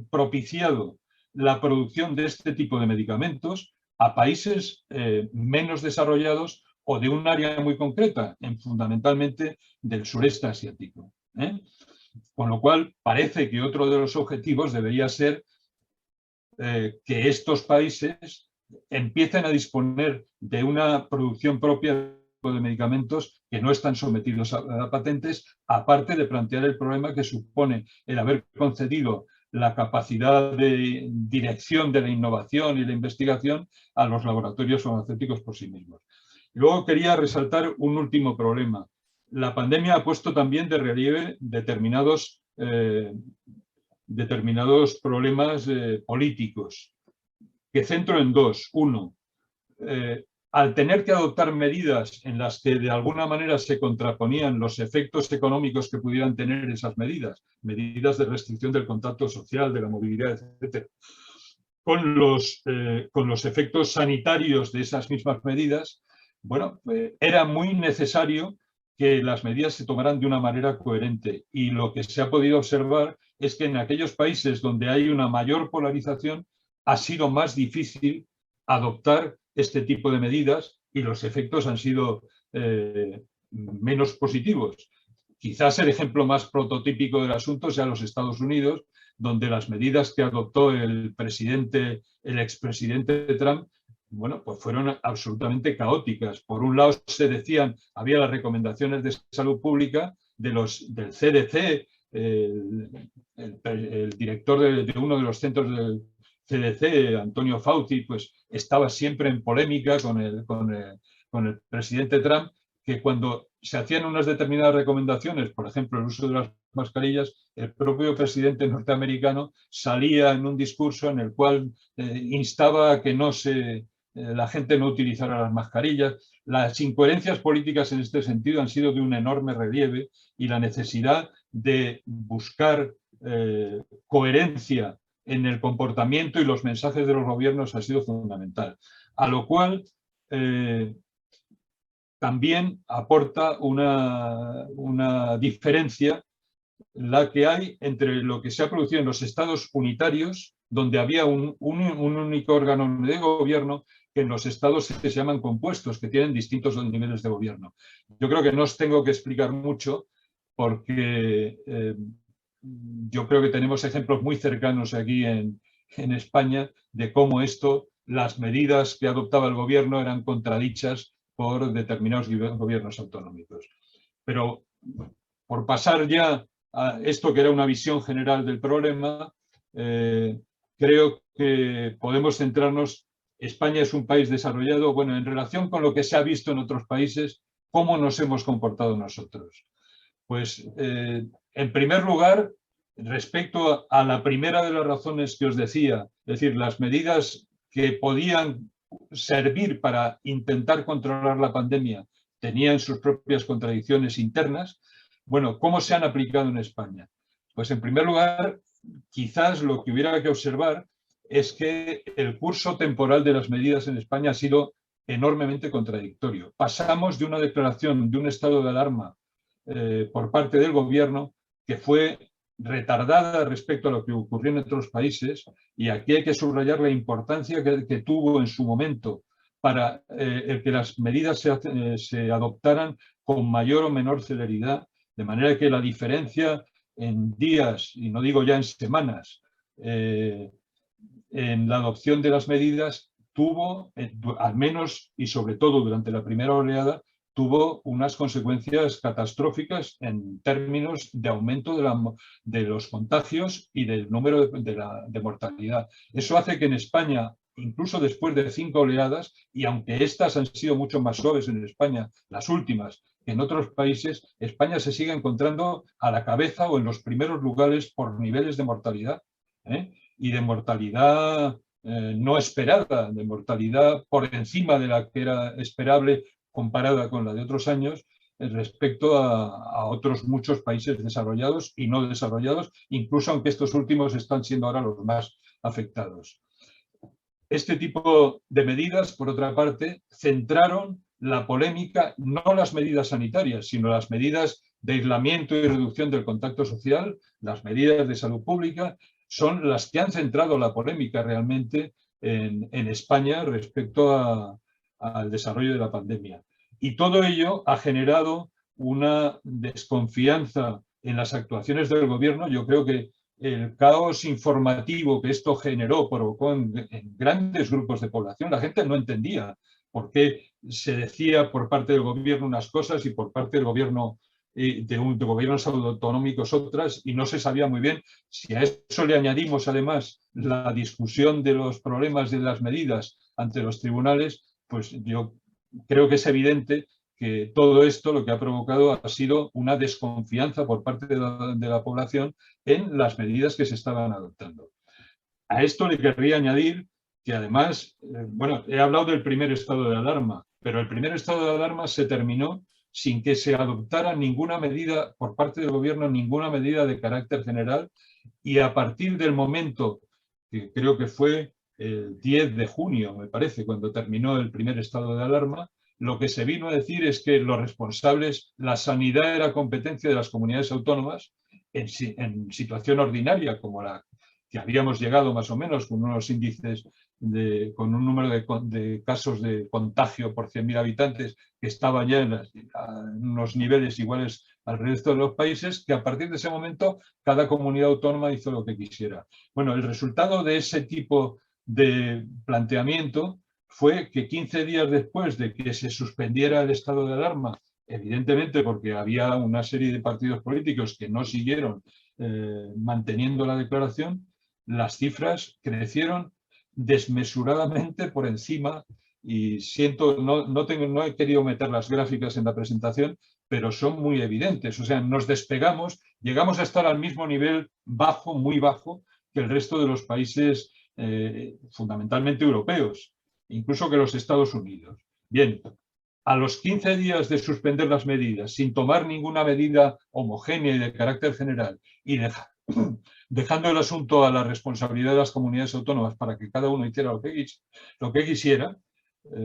propiciado la producción de este tipo de medicamentos a países menos desarrollados o de un área muy concreta, fundamentalmente del sureste asiático. Con lo cual, parece que otro de los objetivos debería ser que estos países empiecen a disponer de una producción propia de medicamentos que no están sometidos a patentes, aparte de plantear el problema que supone el haber concedido la capacidad de dirección de la innovación y la investigación a los laboratorios farmacéuticos por sí mismos. Luego quería resaltar un último problema. La pandemia ha puesto también de relieve determinados problemas políticos. que centro en dos. Uno, al tener que adoptar medidas en las que de alguna manera se contraponían los efectos económicos que pudieran tener esas medidas, medidas de restricción del contacto social, de la movilidad, etc., con los efectos sanitarios de esas mismas medidas, bueno, era muy necesario que las medidas se tomaran de una manera coherente. Y lo que se ha podido observar es que en aquellos países donde hay una mayor polarización ha sido más difícil adoptar este tipo de medidas y los efectos han sido menos positivos. Quizás el ejemplo más prototípico del asunto sea los Estados Unidos, donde las medidas que adoptó el expresidente Trump, bueno, pues fueron absolutamente caóticas. Por un lado se decían, había las recomendaciones de salud pública del CDC, el director de uno de los centros del CDC, Antonio Fauci, pues estaba siempre en polémica con el presidente Trump, que cuando se hacían unas determinadas recomendaciones, por ejemplo, el uso de las mascarillas, el propio presidente norteamericano salía en un discurso en el cual instaba a que la gente no utilizara las mascarillas. Las incoherencias políticas en este sentido han sido de un enorme relieve y la necesidad de buscar coherencia en el comportamiento y los mensajes de los gobiernos ha sido fundamental. A lo cual también aporta una diferencia la que hay entre lo que se ha producido en los estados unitarios, donde había un único órgano de gobierno, que en los estados que se llaman compuestos, que tienen distintos niveles de gobierno. Yo creo que no os tengo que explicar mucho, porque yo creo que tenemos ejemplos muy cercanos aquí en España de cómo las medidas que adoptaba el gobierno eran contradichas por determinados gobiernos autonómicos. Pero por pasar ya a esto que era una visión general del problema, creo que podemos centrarnos. España es un país desarrollado. Bueno, en relación con lo que se ha visto en otros países, ¿cómo nos hemos comportado nosotros? Pues, en primer lugar, respecto a la primera de las razones que os decía, es decir, las medidas que podían servir para intentar controlar la pandemia tenían sus propias contradicciones internas. Bueno, ¿cómo se han aplicado en España? Pues en primer lugar, quizás lo que hubiera que observar es que el curso temporal de las medidas en España ha sido enormemente contradictorio. Pasamos de una declaración de un estado de alarma por parte del gobierno que fue retardada respecto a lo que ocurrió en otros países, y aquí hay que subrayar la importancia que tuvo en su momento para el que las medidas se adoptaran con mayor o menor celeridad, de manera que la diferencia en días, y no digo ya en semanas, en la adopción de las medidas tuvo, al menos y sobre todo durante la primera oleada, tuvo unas consecuencias catastróficas en términos de aumento de los contagios y del número de mortalidad. Eso hace que en España, incluso después de 5 oleadas, y aunque estas han sido mucho más suaves en España, las últimas, que en otros países, España se sigue encontrando a la cabeza o en los primeros lugares por niveles de mortalidad, y de mortalidad no esperada, de mortalidad por encima de la que era esperable comparada con la de otros años, respecto a otros muchos países desarrollados y no desarrollados, incluso aunque estos últimos están siendo ahora los más afectados. Este tipo de medidas, por otra parte, centraron la polémica, no las medidas sanitarias, sino las medidas de aislamiento y reducción del contacto social, las medidas de salud pública, son las que han centrado la polémica realmente en España respecto al desarrollo de la pandemia. Y todo ello ha generado una desconfianza en las actuaciones del gobierno. Yo creo que el caos informativo que esto generó provocó en grandes grupos de población. La gente no entendía por qué se decía por parte del gobierno unas cosas y por parte del gobierno de gobiernos autonómicos otras, y no se sabía muy bien si a eso le añadimos además la discusión de los problemas de las medidas ante los tribunales, pues yo creo que es evidente que todo esto lo que ha provocado ha sido una desconfianza por parte de la población en las medidas que se estaban adoptando. A esto le querría añadir que además, bueno, he hablado del primer estado de alarma, pero el primer estado de alarma se terminó sin que se adoptara ninguna medida por parte del gobierno, ninguna medida de carácter general, y a partir del momento, que creo que fue el 10 de junio, me parece, cuando terminó el primer estado de alarma, lo que se vino a decir es que los responsables, la sanidad era competencia de las comunidades autónomas en situación ordinaria, como la que habíamos llegado más o menos con unos índices, con un número de casos de contagio por 100.000 habitantes que estaban ya en unos niveles iguales al resto de los países, que a partir de ese momento cada comunidad autónoma hizo lo que quisiera. Bueno, el resultado de ese tipo de planteamiento fue que 15 días después de que se suspendiera el estado de alarma, evidentemente porque había una serie de partidos políticos que no siguieron manteniendo la declaración, las cifras crecieron desmesuradamente por encima, y siento, no he querido meter las gráficas en la presentación, pero son muy evidentes. O sea, nos despegamos, llegamos a estar al mismo nivel bajo, muy bajo, que el resto de los países fundamentalmente europeos, incluso que los Estados Unidos. Bien, a los 15 días de suspender las medidas, sin tomar ninguna medida homogénea y de carácter general, y dejando el asunto a la responsabilidad de las comunidades autónomas para que cada uno hiciera lo que quisiera,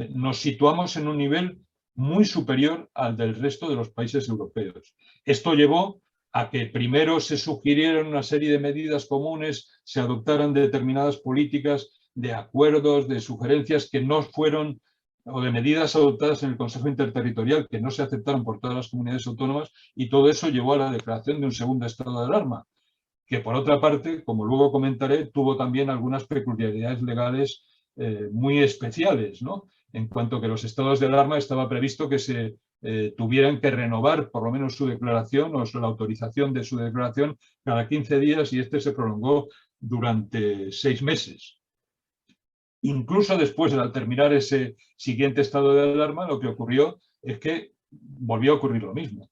nos situamos en un nivel muy superior al del resto de los países europeos. Esto llevó a que primero se sugirieran una serie de medidas comunes, se adoptaran determinadas políticas, de acuerdos, de sugerencias que no fueron, o de medidas adoptadas en el Consejo Interterritorial que no se aceptaron por todas las comunidades autónomas, y todo eso llevó a la declaración de un segundo estado de alarma, que por otra parte, como luego comentaré, tuvo también algunas peculiaridades legales muy especiales, ¿no? En cuanto que los estados de alarma estaba previsto que se tuvieran que renovar por lo menos su declaración o la autorización de su declaración cada 15 días, y este se prolongó durante 6 meses. Incluso después, al terminar ese siguiente estado de alarma, lo que ocurrió es que volvió a ocurrir lo mismo.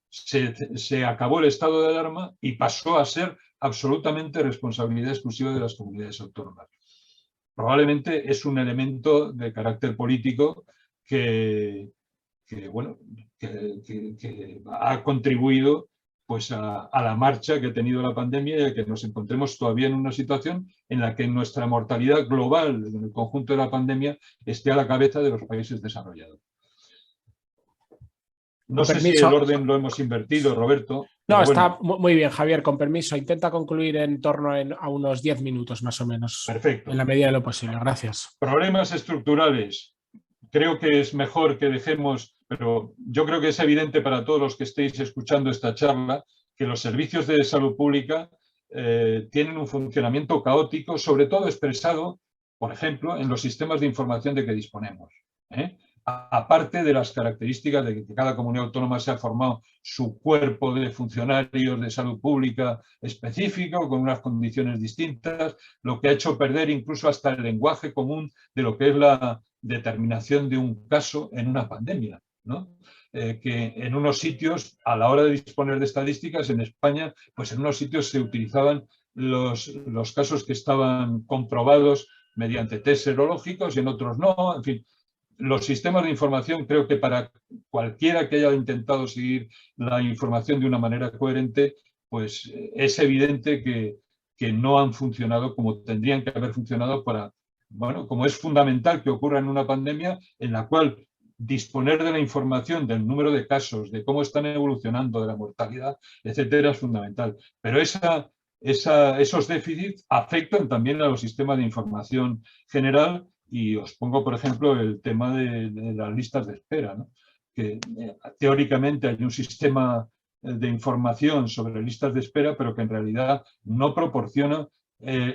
Se acabó el estado de alarma y pasó a ser absolutamente responsabilidad exclusiva de las comunidades autónomas. Probablemente es un elemento de carácter político que ha contribuido pues a la marcha que ha tenido la pandemia, y a que nos encontremos todavía en una situación en la que nuestra mortalidad global en el conjunto de la pandemia esté a la cabeza de los países desarrollados. No sé si el orden lo hemos invertido, Roberto. No, está muy bien, Javier, con permiso. Intenta concluir en torno a unos 10 minutos más o menos. Perfecto. En la medida de lo posible. Gracias. Problemas estructurales. Creo que es mejor que dejemos, pero yo creo que es evidente para todos los que estéis escuchando esta charla, que los servicios de salud pública tienen un funcionamiento caótico, sobre todo expresado, por ejemplo, en los sistemas de información de que disponemos. Aparte de las características de que cada comunidad autónoma se ha formado su cuerpo de funcionarios de salud pública específico, con unas condiciones distintas, lo que ha hecho perder incluso hasta el lenguaje común de lo que es la determinación de un caso en una pandemia, ¿no? Que en unos sitios, a la hora de disponer de estadísticas, en España, pues en unos sitios se utilizaban los casos que estaban comprobados mediante test serológicos y en otros no, en fin. Los sistemas de información, creo que para cualquiera que haya intentado seguir la información de una manera coherente, pues es evidente que no han funcionado como tendrían que haber funcionado para, bueno, como es fundamental que ocurra en una pandemia en la cual disponer de la información del número de casos, de cómo están evolucionando, de la mortalidad, etcétera, es fundamental. Pero esos déficits afectan también a los sistemas de información general. Y os pongo, por ejemplo, el tema de las listas de espera, ¿no? Que teóricamente hay un sistema de información sobre listas de espera, pero que en realidad no proporciona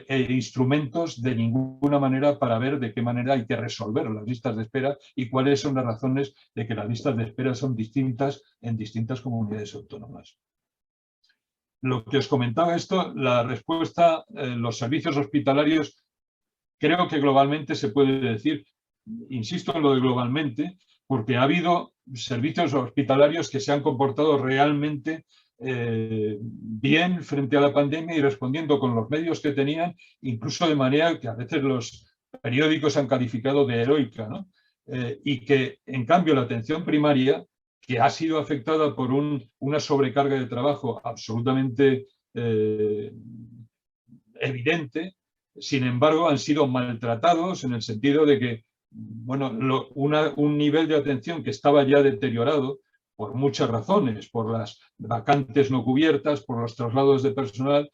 instrumentos de ninguna manera para ver de qué manera hay que resolver las listas de espera y cuáles son las razones de que las listas de espera son distintas en distintas comunidades autónomas. Lo que os comentaba esto, la respuesta, los servicios hospitalarios, creo que globalmente se puede decir, insisto en lo de globalmente, porque ha habido servicios hospitalarios que se han comportado realmente bien frente a la pandemia y respondiendo con los medios que tenían, incluso de manera que a veces los periódicos han calificado de heroica, ¿no? Y que, en cambio, la atención primaria, que ha sido afectada por una sobrecarga de trabajo absolutamente evidente, sin embargo, han sido maltratados en el sentido de que, bueno, un nivel de atención que estaba ya deteriorado por muchas razones, por las vacantes no cubiertas, por los traslados de personal,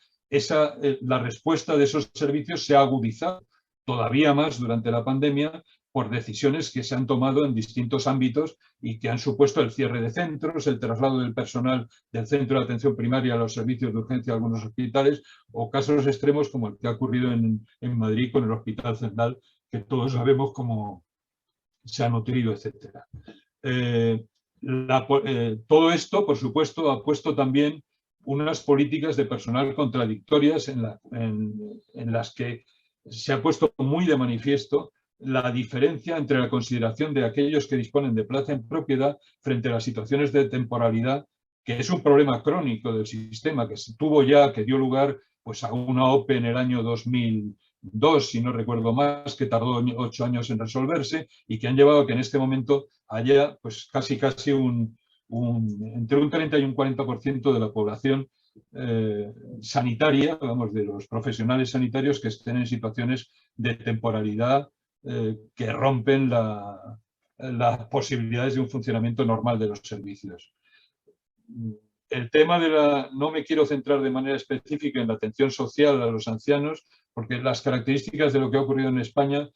la respuesta de esos servicios se ha agudizado todavía más durante la pandemia por decisiones que se han tomado en distintos ámbitos y que han supuesto el cierre de centros, el traslado del personal del centro de atención primaria a los servicios de urgencia de algunos hospitales, o casos extremos como el que ha ocurrido en Madrid con el Hospital Zendal, que todos sabemos cómo se ha nutrido, etc. Todo esto, por supuesto, ha puesto también unas políticas de personal contradictorias en las que se ha puesto muy de manifiesto la diferencia entre la consideración de aquellos que disponen de plaza en propiedad frente a las situaciones de temporalidad, que es un problema crónico del sistema que se tuvo ya, que dio lugar pues, a una OPE en el año 2002, si no recuerdo más, que tardó 8 años en resolverse y que han llevado a que en este momento haya pues, casi entre un 30 y un 40% de la población sanitaria, vamos, de los profesionales sanitarios que estén en situaciones de temporalidad que rompen las posibilidades de un funcionamiento normal de los servicios. El tema no me quiero centrar de manera específica en la atención social a los ancianos, porque las características de lo que ha ocurrido en España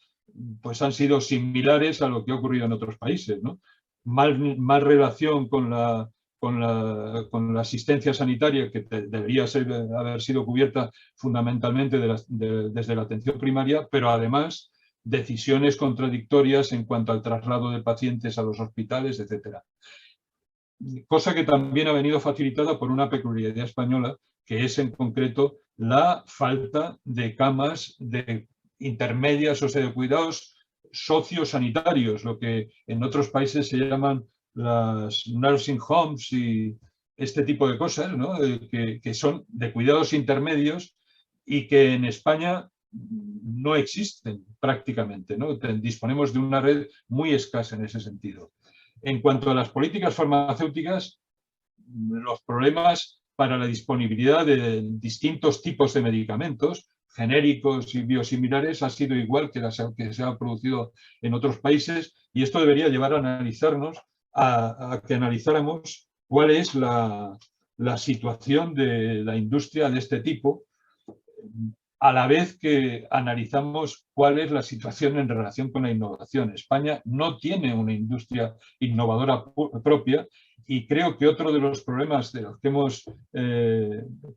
pues han sido similares a lo que ha ocurrido en otros países, ¿no? Mal relación con la asistencia sanitaria, que debería haber sido cubierta fundamentalmente desde la atención primaria, pero además decisiones contradictorias en cuanto al traslado de pacientes a los hospitales, etc. Cosa que también ha venido facilitada por una peculiaridad española, que es en concreto la falta de camas intermedias, o sea, de cuidados sociosanitarios, lo que en otros países se llaman las nursing homes y este tipo de cosas, ¿no? que son de cuidados intermedios y que en España no existen prácticamente, ¿no? Disponemos de una red muy escasa en ese sentido. En cuanto a las políticas farmacéuticas, los problemas para la disponibilidad de distintos tipos de medicamentos, genéricos y biosimilares, ha sido igual que se ha producido en otros países, y esto debería llevar a que analizáramos cuál es la situación de la industria de este tipo, a la vez que analizamos cuál es la situación en relación con la innovación. España no tiene una industria innovadora propia y creo que otro de los problemas de los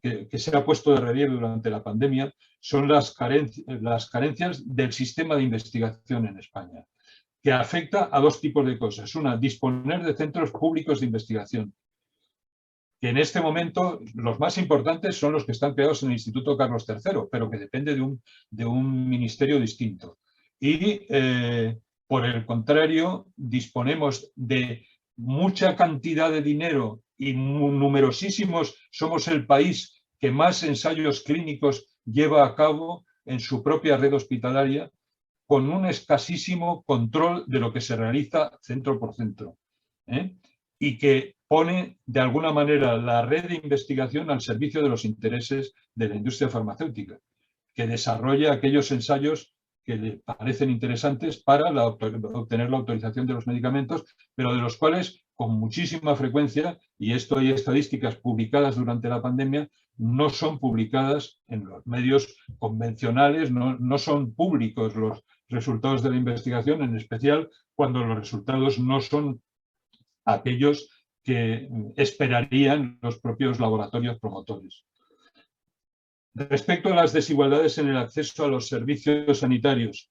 que se ha puesto de relieve durante la pandemia son las carencias del sistema de investigación en España, que afecta a dos tipos de cosas. Una, disponer de centros públicos de investigación, que en este momento los más importantes son los que están creados en el Instituto Carlos III, pero que depende de un ministerio distinto. Y, por el contrario, disponemos de mucha cantidad de dinero y numerosísimos, somos el país que más ensayos clínicos lleva a cabo en su propia red hospitalaria, con un escasísimo control de lo que se realiza centro por centro, y que pone de alguna manera la red de investigación al servicio de los intereses de la industria farmacéutica, que desarrolla aquellos ensayos que le parecen interesantes para obtener la autorización de los medicamentos, pero de los cuales con muchísima frecuencia, y esto hay estadísticas publicadas durante la pandemia, no son publicadas en los medios convencionales, no son públicos los resultados de la investigación, en especial cuando los resultados no son aquellos que esperarían los propios laboratorios promotores. Respecto a las desigualdades en el acceso a los servicios sanitarios,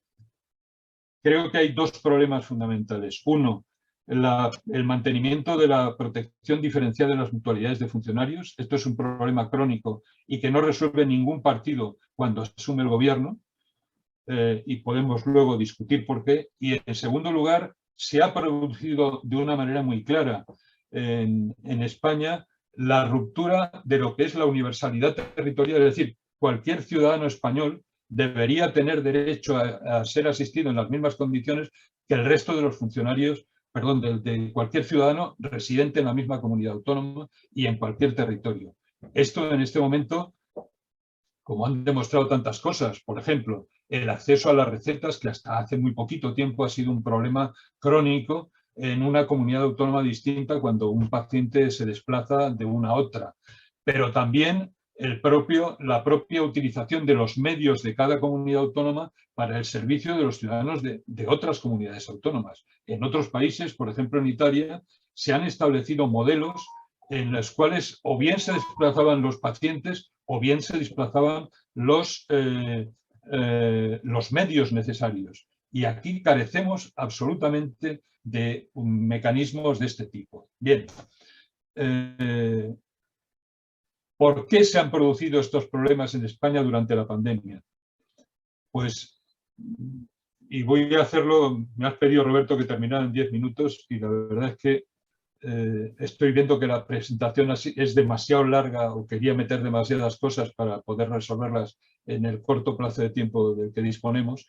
creo que hay dos problemas fundamentales. Uno, el mantenimiento de la protección diferencial de las mutualidades de funcionarios. Esto es un problema crónico y que no resuelve ningún partido cuando asume el gobierno, y podemos luego discutir por qué. Y en segundo lugar, se ha producido de una manera muy clara en España la ruptura de lo que es la universalidad territorial, es decir, cualquier ciudadano español debería tener derecho a ser asistido en las mismas condiciones que el resto de los funcionarios, perdón, de cualquier ciudadano residente en la misma comunidad autónoma y en cualquier territorio. Esto en este momento, como han demostrado tantas cosas, por ejemplo, el acceso a las recetas, que hasta hace muy poquito tiempo ha sido un problema crónico en una comunidad autónoma distinta cuando un paciente se desplaza de una a otra. Pero también la propia utilización de los medios de cada comunidad autónoma para el servicio de los ciudadanos de otras comunidades autónomas. En otros países, por ejemplo en Italia, se han establecido modelos en los cuales o bien se desplazaban los pacientes o bien se desplazaban los medios necesarios. Y aquí carecemos absolutamente de mecanismos de este tipo. Bien, ¿por qué se han producido estos problemas en España durante la pandemia? Pues, y voy a hacerlo, me has pedido, Roberto, que terminara en 10 minutos y la verdad es que estoy viendo que la presentación es demasiado larga o quería meter demasiadas cosas para poder resolverlas en el corto plazo de tiempo del que disponemos,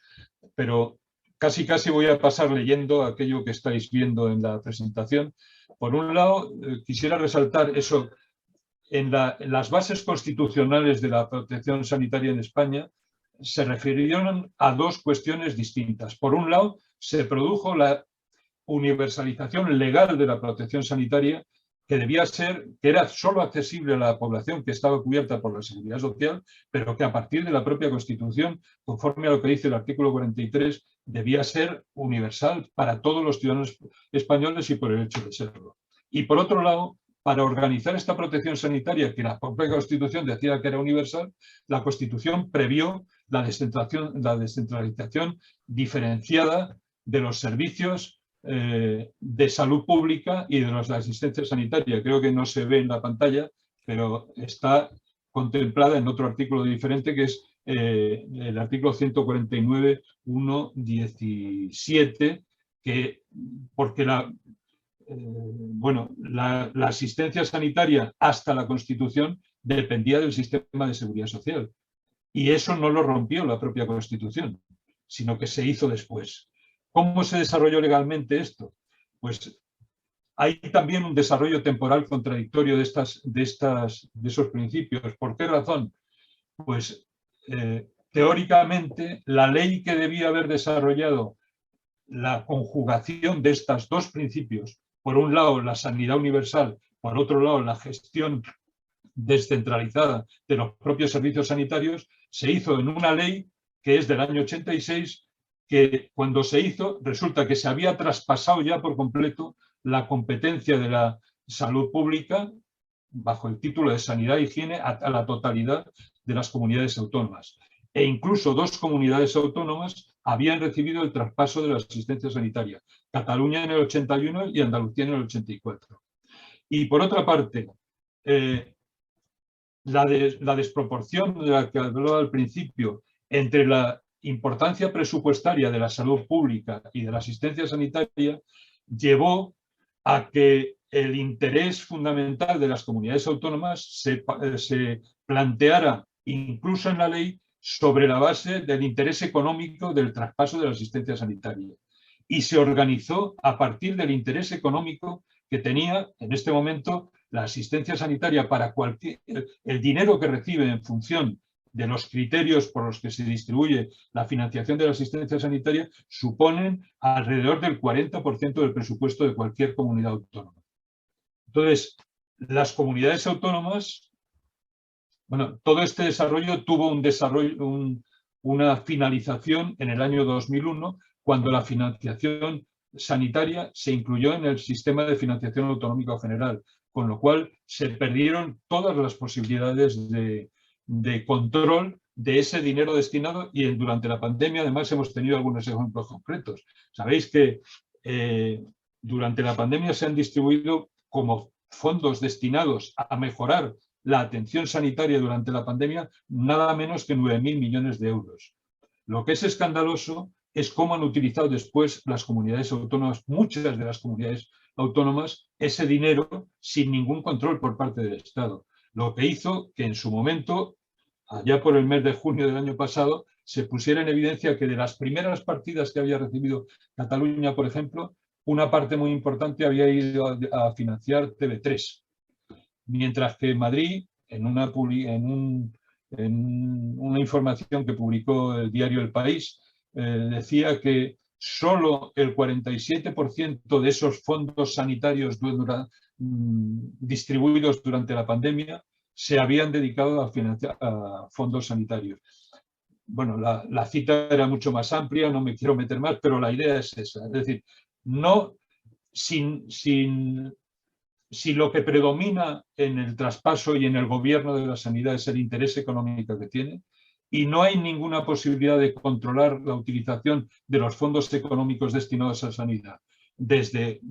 pero casi voy a pasar leyendo aquello que estáis viendo en la presentación. Por un lado, quisiera resaltar eso. En las bases constitucionales de la protección sanitaria en España se refirieron a dos cuestiones distintas. Por un lado, se produjo la universalización legal de la protección sanitaria, que era solo accesible a la población que estaba cubierta por la Seguridad Social, pero que a partir de la propia Constitución, conforme a lo que dice el artículo 43, debía ser universal para todos los ciudadanos españoles y por el hecho de serlo. Y por otro lado, para organizar esta protección sanitaria, que la propia Constitución decía que era universal, la Constitución previó la descentralización diferenciada de los servicios de salud pública y de la asistencia sanitaria. Creo que no se ve en la pantalla, pero está contemplada en otro artículo diferente, que es el artículo 149.1.17, porque la asistencia sanitaria hasta la Constitución dependía del sistema de seguridad social. Y eso no lo rompió la propia Constitución, sino que se hizo después. ¿Cómo se desarrolló legalmente esto? Pues hay también un desarrollo temporal contradictorio de esos principios. ¿Por qué razón? Pues teóricamente la ley que debía haber desarrollado la conjugación de estos dos principios, por un lado la sanidad universal, por otro lado la gestión descentralizada de los propios servicios sanitarios, se hizo en una ley que es del año 86, que cuando se hizo resulta que se había traspasado ya por completo la competencia de la salud pública bajo el título de sanidad e higiene a la totalidad de las comunidades autónomas. E incluso dos comunidades autónomas habían recibido el traspaso de la asistencia sanitaria, Cataluña en el 81 y Andalucía en el 84. Y por otra parte, la desproporción de la que hablaba al principio entre la importancia presupuestaria de la salud pública y de la asistencia sanitaria llevó a que el interés fundamental de las comunidades autónomas se planteara incluso en la ley sobre la base del interés económico del traspaso de la asistencia sanitaria. Y se organizó a partir del interés económico que tenía en este momento la asistencia sanitaria para el dinero que recibe en función de los criterios por los que se distribuye la financiación de la asistencia sanitaria, suponen alrededor del 40% del presupuesto de cualquier comunidad autónoma. Entonces, las comunidades autónomas, bueno, todo este desarrollo tuvo una finalización en el año 2001, cuando la financiación sanitaria se incluyó en el sistema de financiación autonómico general, con lo cual se perdieron todas las posibilidades de control de ese dinero destinado, y durante la pandemia además hemos tenido algunos ejemplos concretos. Sabéis que durante la pandemia se han distribuido como fondos destinados a mejorar la atención sanitaria durante la pandemia nada menos que 9.000 millones de euros. Lo que es escandaloso es cómo han utilizado después las comunidades autónomas, muchas de las comunidades autónomas, ese dinero sin ningún control por parte del Estado. Lo que hizo que en su momento, allá por el mes de junio del año pasado, se pusiera en evidencia que de las primeras partidas que había recibido Cataluña, por ejemplo, una parte muy importante había ido a financiar TV3, mientras que Madrid, en una información que publicó el diario El País, decía que solo el 47% de esos fondos sanitarios distribuidos durante la pandemia se habían dedicado a financiar a fondos sanitarios. Bueno, la cita era mucho más amplia, no me quiero meter más, pero la idea es esa. Es decir, no si lo que predomina en el traspaso y en el gobierno de la sanidad es el interés económico que tiene, y no hay ninguna posibilidad de controlar la utilización de los fondos económicos destinados a sanidad desde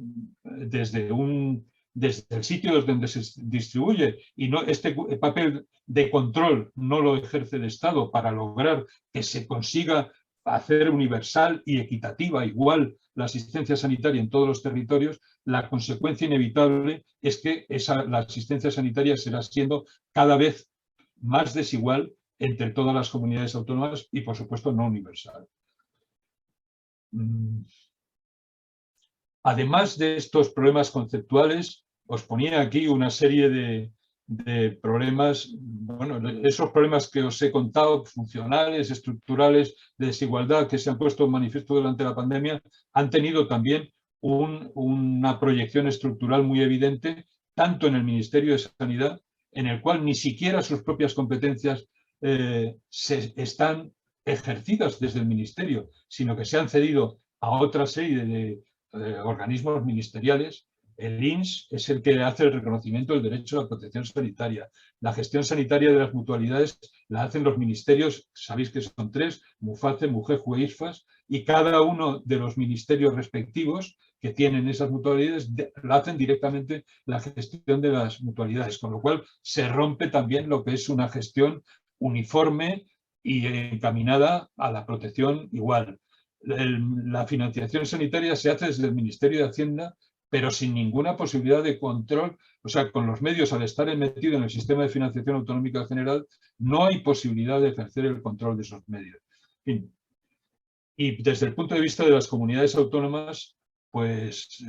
el sitio donde se distribuye, y este papel de control no lo ejerce el Estado para lograr que se consiga hacer universal y equitativa, igual, la asistencia sanitaria en todos los territorios, la consecuencia inevitable es que la asistencia sanitaria será siendo cada vez más desigual entre todas las comunidades autónomas y, por supuesto, no universal. Además de estos problemas conceptuales, os ponía aquí una serie de problemas, bueno, esos problemas que os he contado, funcionales, estructurales, de desigualdad que se han puesto en manifiesto durante la pandemia, han tenido también una proyección estructural muy evidente, tanto en el Ministerio de Sanidad, en el cual ni siquiera sus propias competencias están ejercidas desde el Ministerio, sino que se han cedido a otra serie de organismos ministeriales. El INS es el que hace el reconocimiento del derecho a la protección sanitaria. La gestión sanitaria de las mutualidades la hacen los ministerios, sabéis que son 3, MUFACE, MUGEJU e ISFAS, y cada uno de los ministerios respectivos que tienen esas mutualidades la hacen directamente la gestión de las mutualidades, con lo cual se rompe también lo que es una gestión uniforme y encaminada a la protección igual. La financiación sanitaria se hace desde el Ministerio de Hacienda, pero sin ninguna posibilidad de control, o sea, con los medios, al estar metido en el sistema de financiación autonómica general, no hay posibilidad de ejercer el control de esos medios. En fin. Y desde el punto de vista de las comunidades autónomas, pues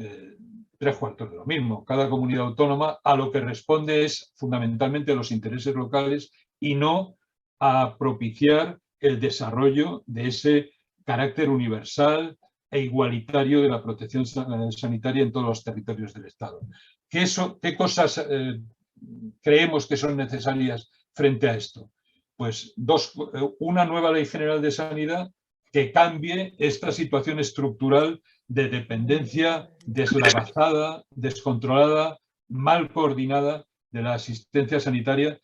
3/4 de lo mismo. Cada comunidad autónoma a lo que responde es fundamentalmente a los intereses locales y no a propiciar el desarrollo de ese carácter universal e igualitario de la protección sanitaria en todos los territorios del Estado. ¿Qué cosas creemos que son necesarias frente a esto? Pues una nueva Ley General de Sanidad que cambie esta situación estructural de dependencia deslavazada, descontrolada, mal coordinada de la asistencia sanitaria,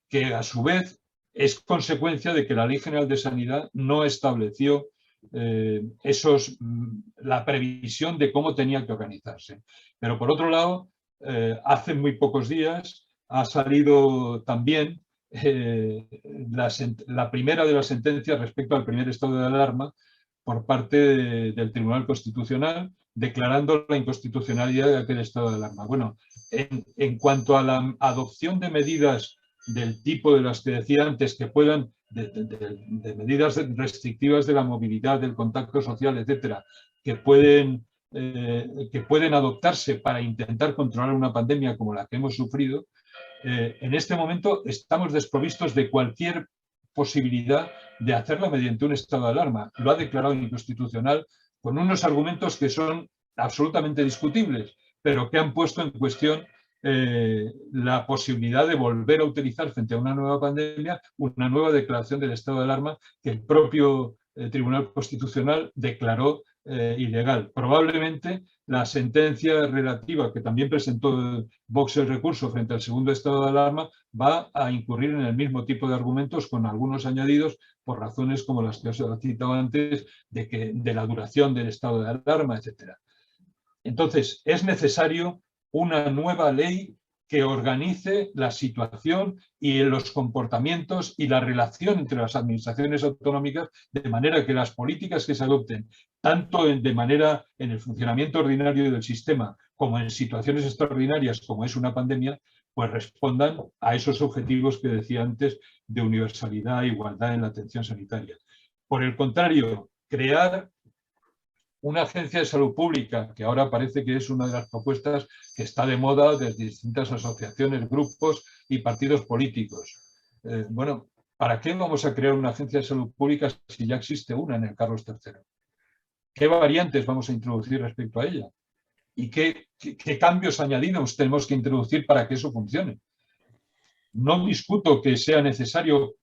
que a su vez es consecuencia de que la Ley General de Sanidad no estableció la previsión de cómo tenía que organizarse. Pero por otro lado, hace muy pocos días ha salido también la primera de las sentencias respecto al primer estado de alarma por parte del Tribunal Constitucional, declarando la inconstitucionalidad de aquel estado de alarma. Bueno, en cuanto a la adopción de medidas del tipo de las que decía antes, que puedan, de medidas restrictivas de la movilidad, del contacto social, etcétera, que pueden adoptarse para intentar controlar una pandemia como la que hemos sufrido, en este momento estamos desprovistos de cualquier posibilidad de hacerla mediante un estado de alarma. Lo ha declarado inconstitucional con unos argumentos que son absolutamente discutibles, pero que han puesto en cuestión la posibilidad de volver a utilizar frente a una nueva pandemia una nueva declaración del estado de alarma que el propio Tribunal Constitucional declaró ilegal. Probablemente la sentencia relativa que también presentó Vox el recurso frente al segundo estado de alarma va a incurrir en el mismo tipo de argumentos con algunos añadidos por razones como las que os he citado antes de la duración del estado de alarma, etc. Entonces, es necesario una nueva ley que organice la situación y los comportamientos y la relación entre las administraciones autonómicas, de manera que las políticas que se adopten, tanto en el funcionamiento ordinario del sistema como en situaciones extraordinarias como es una pandemia, pues respondan a esos objetivos que decía antes de universalidad e igualdad en la atención sanitaria. Por el contrario, crear una agencia de salud pública, que ahora parece que es una de las propuestas que está de moda desde distintas asociaciones, grupos y partidos políticos. Bueno, ¿para qué vamos a crear una agencia de salud pública si ya existe una en el Carlos III? ¿Qué variantes vamos a introducir respecto a ella? ¿Y qué cambios añadidos tenemos que introducir para que eso funcione? No discuto que sea necesario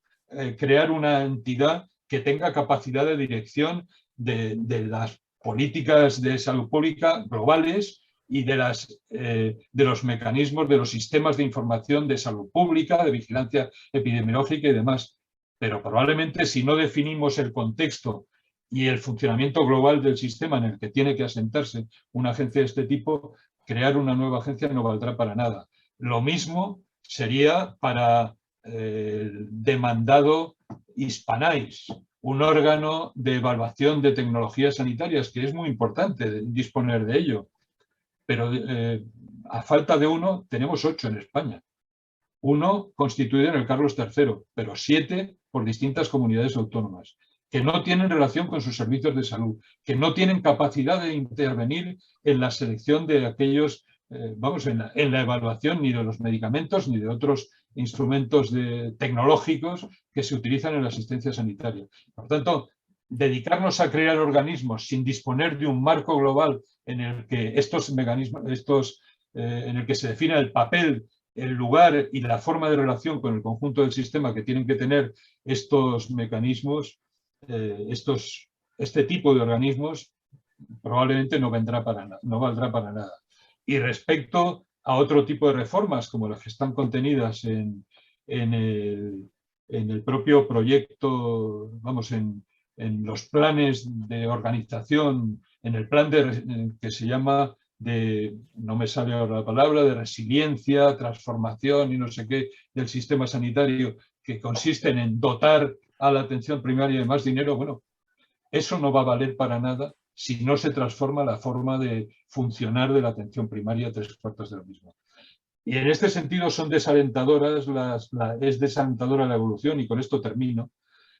crear una entidad que tenga capacidad de dirección de las políticas de salud pública globales y de los mecanismos, de los sistemas de información de salud pública, de vigilancia epidemiológica y demás. Pero probablemente si no definimos el contexto y el funcionamiento global del sistema en el que tiene que asentarse una agencia de este tipo, crear una nueva agencia no valdrá para nada. Lo mismo sería para el demandado Hispanais, un órgano de evaluación de tecnologías sanitarias, que es muy importante disponer de ello. Pero a falta de uno, tenemos 8 en España. Uno constituido en el Carlos III, pero 7 por distintas comunidades autónomas, que no tienen relación con sus servicios de salud, que no tienen capacidad de intervenir en la selección de aquellos, en la evaluación ni de los medicamentos ni de otros instrumentos tecnológicos que se utilizan en la asistencia sanitaria. Por tanto, dedicarnos a crear organismos sin disponer de un marco global en el que estos mecanismos, en el que se define el papel, el lugar y la forma de relación con el conjunto del sistema que tienen que tener estos mecanismos, este tipo de organismos, probablemente no valdrá para nada. Y respecto a otro tipo de reformas, como las que están contenidas en el propio proyecto, en los planes de organización, en el plan que se llama no me sale ahora la palabra, de resiliencia, transformación y no sé qué del sistema sanitario, que consisten en dotar a la atención primaria de más dinero, bueno, eso no va a valer para nada si no se transforma la forma de funcionar de la atención primaria 3/4 de lo mismo. Y en este sentido son desalentadoras, es desalentadora la evolución, y con esto termino,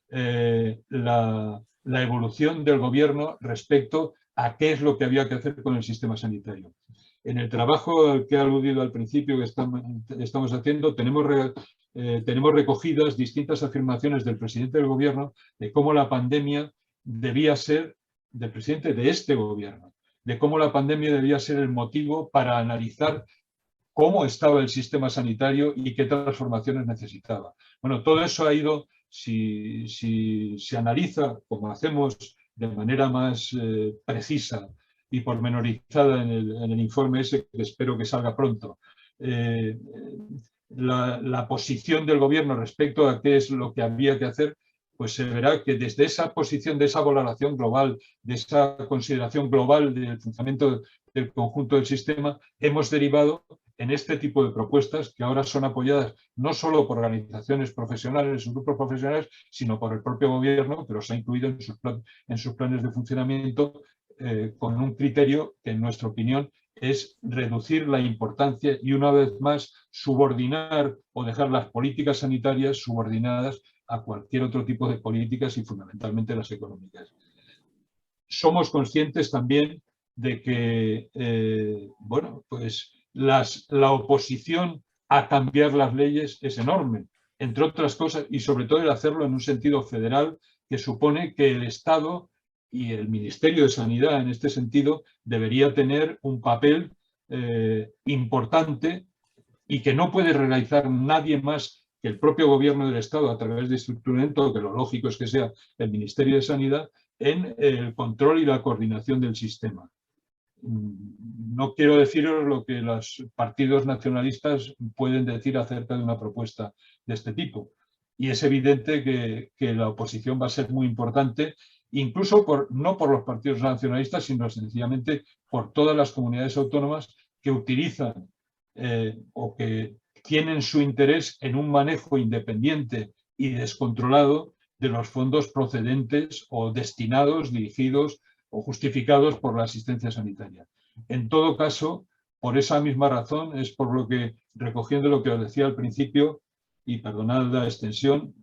la evolución del gobierno respecto a qué es lo que había que hacer con el sistema sanitario. En el trabajo al que he aludido al principio que estamos haciendo, tenemos recogidas distintas afirmaciones del presidente del gobierno de cómo la pandemia debía ser, del presidente de este gobierno, de cómo la pandemia debía ser el motivo para analizar cómo estaba el sistema sanitario y qué transformaciones necesitaba. Bueno, todo eso ha ido, si se analiza, como hacemos de manera más precisa y pormenorizada en el informe ese, que espero que salga pronto, la posición del gobierno respecto a qué es lo que había que hacer, pues se verá que desde esa posición, de esa valoración global, de esa consideración global del funcionamiento del conjunto del sistema, hemos derivado en este tipo de propuestas que ahora son apoyadas no solo por organizaciones profesionales, grupos profesionales, sino por el propio gobierno, que los ha incluido en sus planes de funcionamiento, con un criterio que, en nuestra opinión, es reducir la importancia y, una vez más, subordinar o dejar las políticas sanitarias subordinadas a cualquier otro tipo de políticas y fundamentalmente las económicas. Somos conscientes también de que, la oposición a cambiar las leyes es enorme, entre otras cosas, y sobre todo el hacerlo en un sentido federal, que supone que el Estado y el Ministerio de Sanidad, en este sentido, debería tener un papel importante y que no puede realizar nadie más que el propio gobierno del Estado a través de este instrumento, que lo lógico es que sea el Ministerio de Sanidad, en el control y la coordinación del sistema. No quiero deciros lo que los partidos nacionalistas pueden decir acerca de una propuesta de este tipo. Y es evidente que la oposición va a ser muy importante, incluso no por los partidos nacionalistas, sino sencillamente por todas las comunidades autónomas que utilizan o que tienen su interés en un manejo independiente y descontrolado de los fondos procedentes o destinados, dirigidos o justificados por la asistencia sanitaria. En todo caso, por esa misma razón, es por lo que, recogiendo lo que os decía al principio, y perdonad la extensión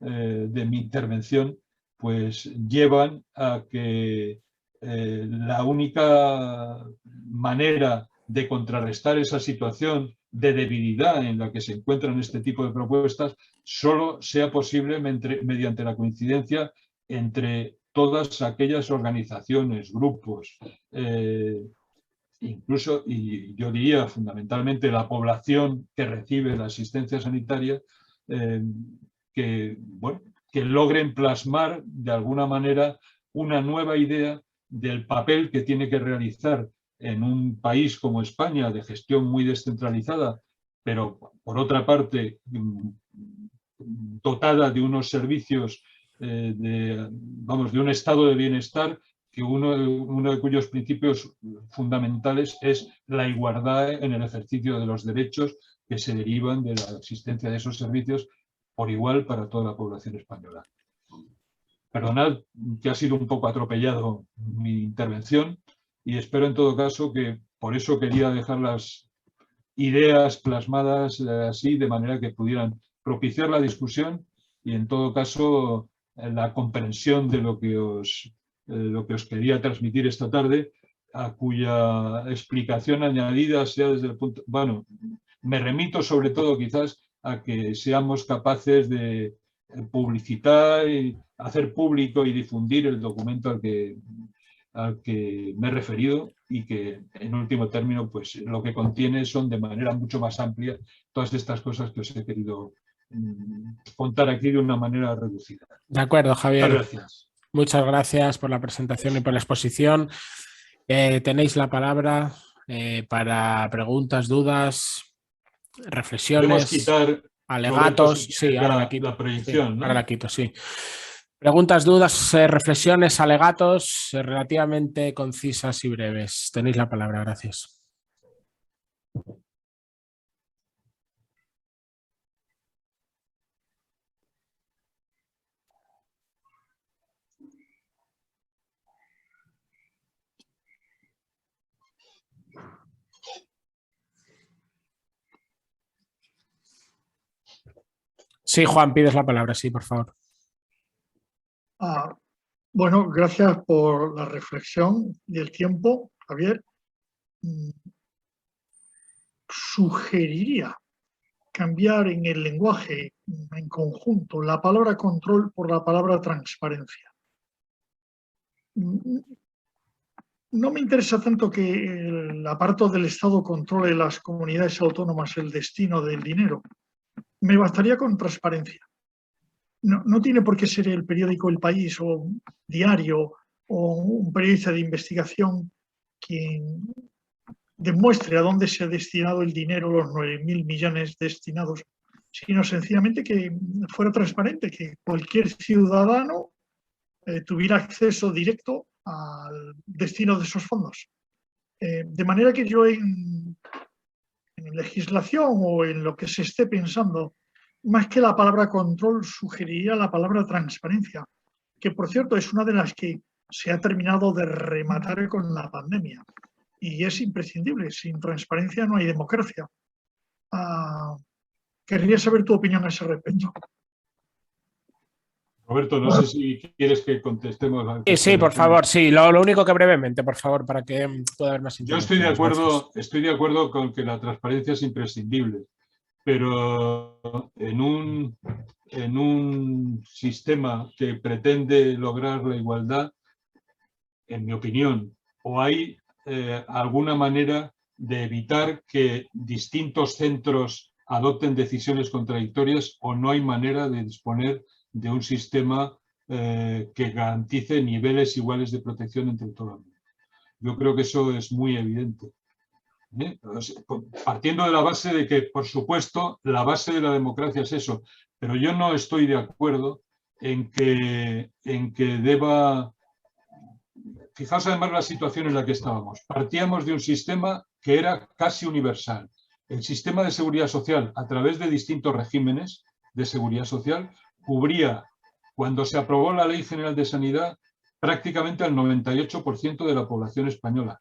de mi intervención, pues llevan a que la única manera de contrarrestar esa situación de debilidad en la que se encuentran este tipo de propuestas solo sea posible mediante la coincidencia entre todas aquellas organizaciones, grupos, incluso, y yo diría fundamentalmente la población que recibe la asistencia sanitaria, que logren plasmar de alguna manera una nueva idea del papel que tiene que realizar en un país como España, de gestión muy descentralizada, pero por otra parte dotada de unos servicios de un estado de bienestar, que uno de cuyos principios fundamentales es la igualdad en el ejercicio de los derechos que se derivan de la existencia de esos servicios por igual para toda la población española. Perdonad que ha sido un poco atropellado mi intervención y espero en todo caso que por eso quería dejar las ideas plasmadas así, de manera que pudieran propiciar la discusión y en todo caso la comprensión de lo que os quería transmitir esta tarde, a cuya explicación añadida sea desde el punto... Bueno, me remito sobre todo quizás a que seamos capaces de publicitar y hacer público y difundir el documento al que me he referido y que en último término pues lo que contiene son de manera mucho más amplia todas estas cosas que os he querido contar aquí de una manera reducida. De acuerdo, Javier. Muchas gracias. Muchas gracias por la presentación y por la exposición. Tenéis la palabra para preguntas, dudas, reflexiones, podemos quitar, alegatos. Roberto, Sí, ahora la quito. La proyección, sí, ¿no? ahora la quito, sí. Preguntas, dudas, reflexiones, alegatos, relativamente concisas y breves. Tenéis la palabra, gracias. Sí, Juan, pides la palabra, sí, por favor. Bueno, gracias por la reflexión y el tiempo, Javier. Sugeriría cambiar en el lenguaje en conjunto la palabra control por la palabra transparencia. No me interesa tanto que el aparato del Estado controle las comunidades autónomas el destino del dinero. Me bastaría con transparencia. No tiene por qué ser el periódico El País o un diario o un periodista de investigación quien demuestre a dónde se ha destinado el dinero, los 9.000 millones destinados, sino sencillamente que fuera transparente, que cualquier ciudadano tuviera acceso directo al destino de esos fondos. De manera que yo en legislación o en lo que se esté pensando, más que la palabra control, sugeriría la palabra transparencia, que por cierto es una de las que se ha terminado de rematar con la pandemia. Y es imprescindible, sin transparencia no hay democracia. Querría saber tu opinión a ese respecto. Roberto, no sé si quieres que contestemos. Sí, por favor, sí. Lo único que brevemente, por favor, para que pueda haber más Yo intervenciones. estoy de acuerdo con que la transparencia es imprescindible, pero en un sistema que pretende lograr la igualdad, en mi opinión, o hay alguna manera de evitar que distintos centros adopten decisiones contradictorias, o no hay manera de disponer de un sistema que garantice niveles iguales de protección entre todo el mundo. Yo creo que eso es muy evidente. Partiendo de la base de que, por supuesto, la base de la democracia es eso, pero yo no estoy de acuerdo en que deba... Fijaos además la situación en la que estábamos. Partíamos de un sistema que era casi universal. El sistema de seguridad social, a través de distintos regímenes de seguridad social, cubría, cuando se aprobó la Ley General de Sanidad, prácticamente al 98% de la población española.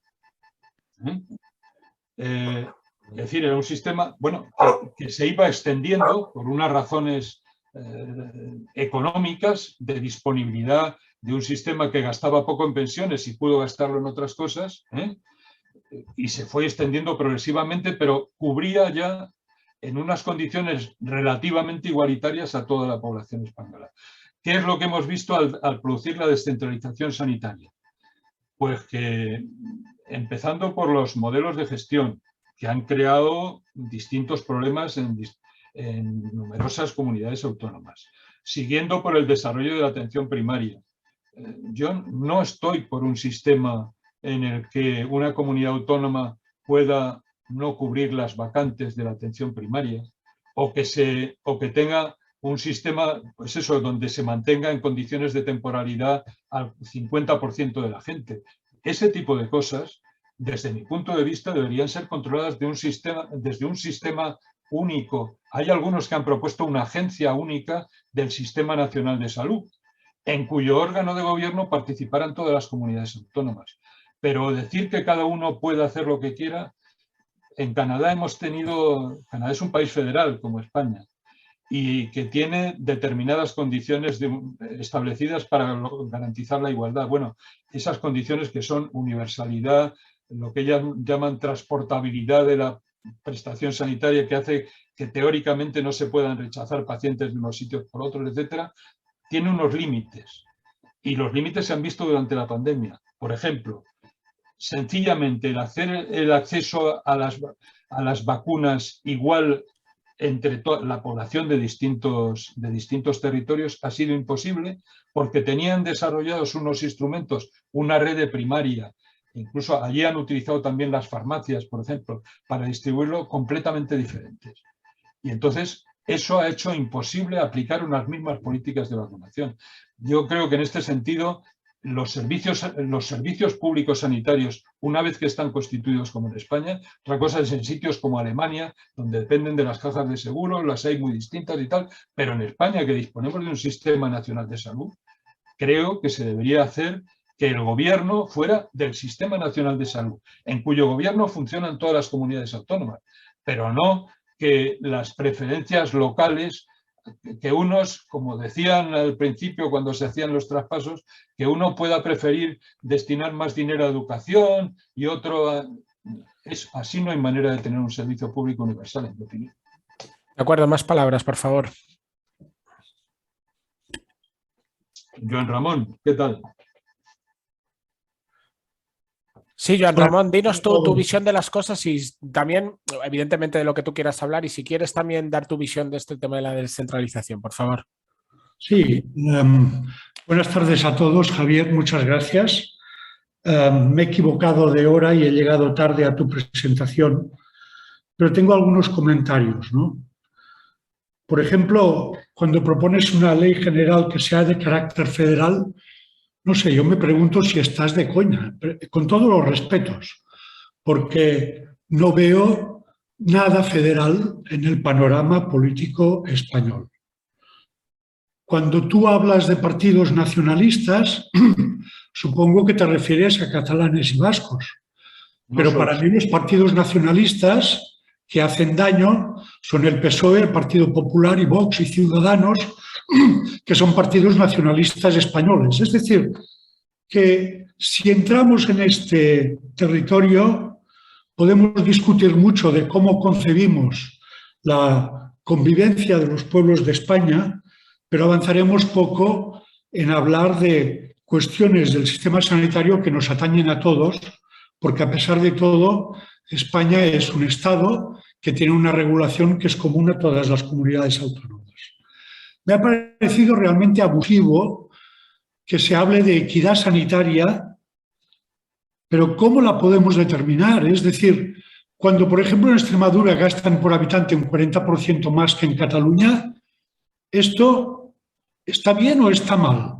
Es decir, era un sistema que se iba extendiendo por unas razones económicas, de disponibilidad de un sistema que gastaba poco en pensiones y pudo gastarlo en otras cosas, y se fue extendiendo progresivamente, pero cubría ya en unas condiciones relativamente igualitarias a toda la población española. ¿Qué es lo que hemos visto al producir la descentralización sanitaria? Pues que, empezando por los modelos de gestión, que han creado distintos problemas en numerosas comunidades autónomas, siguiendo por el desarrollo de la atención primaria. Yo no estoy por un sistema en el que una comunidad autónoma pueda no cubrir las vacantes de la atención primaria, o que tenga un sistema, pues eso, donde se mantenga en condiciones de temporalidad al 50% de la gente. Ese tipo de cosas, desde mi punto de vista, deberían ser controladas desde un sistema único. Hay algunos que han propuesto una agencia única del Sistema Nacional de Salud, en cuyo órgano de gobierno participaran todas las comunidades autónomas. Pero decir que cada uno puede hacer lo que quiera, en Canadá Canadá es un país federal como España, y que tiene determinadas condiciones establecidas para garantizar la igualdad. Bueno, esas condiciones que son universalidad, lo que ellas llaman transportabilidad de la prestación sanitaria, que hace que teóricamente no se puedan rechazar pacientes de unos sitios por otros, etcétera, tiene unos límites. Y los límites se han visto durante la pandemia. Por ejemplo, sencillamente el acceso a las vacunas igual entre la población de distintos territorios ha sido imposible, porque tenían desarrollados unos instrumentos, una red de primaria, incluso allí han utilizado también las farmacias, por ejemplo, para distribuirlo, completamente diferentes. Y entonces eso ha hecho imposible aplicar unas mismas políticas de vacunación. Yo creo que en este sentido los servicios públicos sanitarios, una vez que están constituidos como en España, otra cosa es en sitios como Alemania, donde dependen de las cajas de seguro, las hay muy distintas y tal, pero en España, que disponemos de un sistema nacional de salud, creo que se debería hacer que el gobierno fuera del Sistema Nacional de Salud, en cuyo gobierno funcionan todas las comunidades autónomas, pero no que las preferencias locales, que unos, como decían al principio cuando se hacían los traspasos, que uno pueda preferir destinar más dinero a educación y otro a... Así no hay manera de tener un servicio público universal, en mi opinión. De acuerdo, más palabras, por favor. Joan Ramón, ¿qué tal? Sí, Joan Ramón, dinos tu visión de las cosas y también, evidentemente, de lo que tú quieras hablar, y si quieres también dar tu visión de este tema de la descentralización, por favor. Sí, buenas tardes a todos, Javier, muchas gracias. Me he equivocado de hora y he llegado tarde a tu presentación, pero tengo algunos comentarios, ¿no? Por ejemplo, cuando propones una ley general que sea de carácter federal, no sé, yo me pregunto si estás de coña, con todos los respetos, porque no veo nada federal en el panorama político español. Cuando tú hablas de partidos nacionalistas, supongo que te refieres a catalanes y vascos, pero para mí los partidos nacionalistas que hacen daño son el PSOE, el Partido Popular y Vox y Ciudadanos, que son partidos nacionalistas españoles. Es decir, que si entramos en este territorio podemos discutir mucho de cómo concebimos la convivencia de los pueblos de España, pero avanzaremos poco en hablar de cuestiones del sistema sanitario que nos atañen a todos, porque a pesar de todo, España es un Estado que tiene una regulación que es común a todas las comunidades autónomas. Me ha parecido realmente abusivo que se hable de equidad sanitaria, pero ¿cómo la podemos determinar? Es decir, cuando, por ejemplo, en Extremadura gastan por habitante un 40% más que en Cataluña, ¿esto está bien o está mal?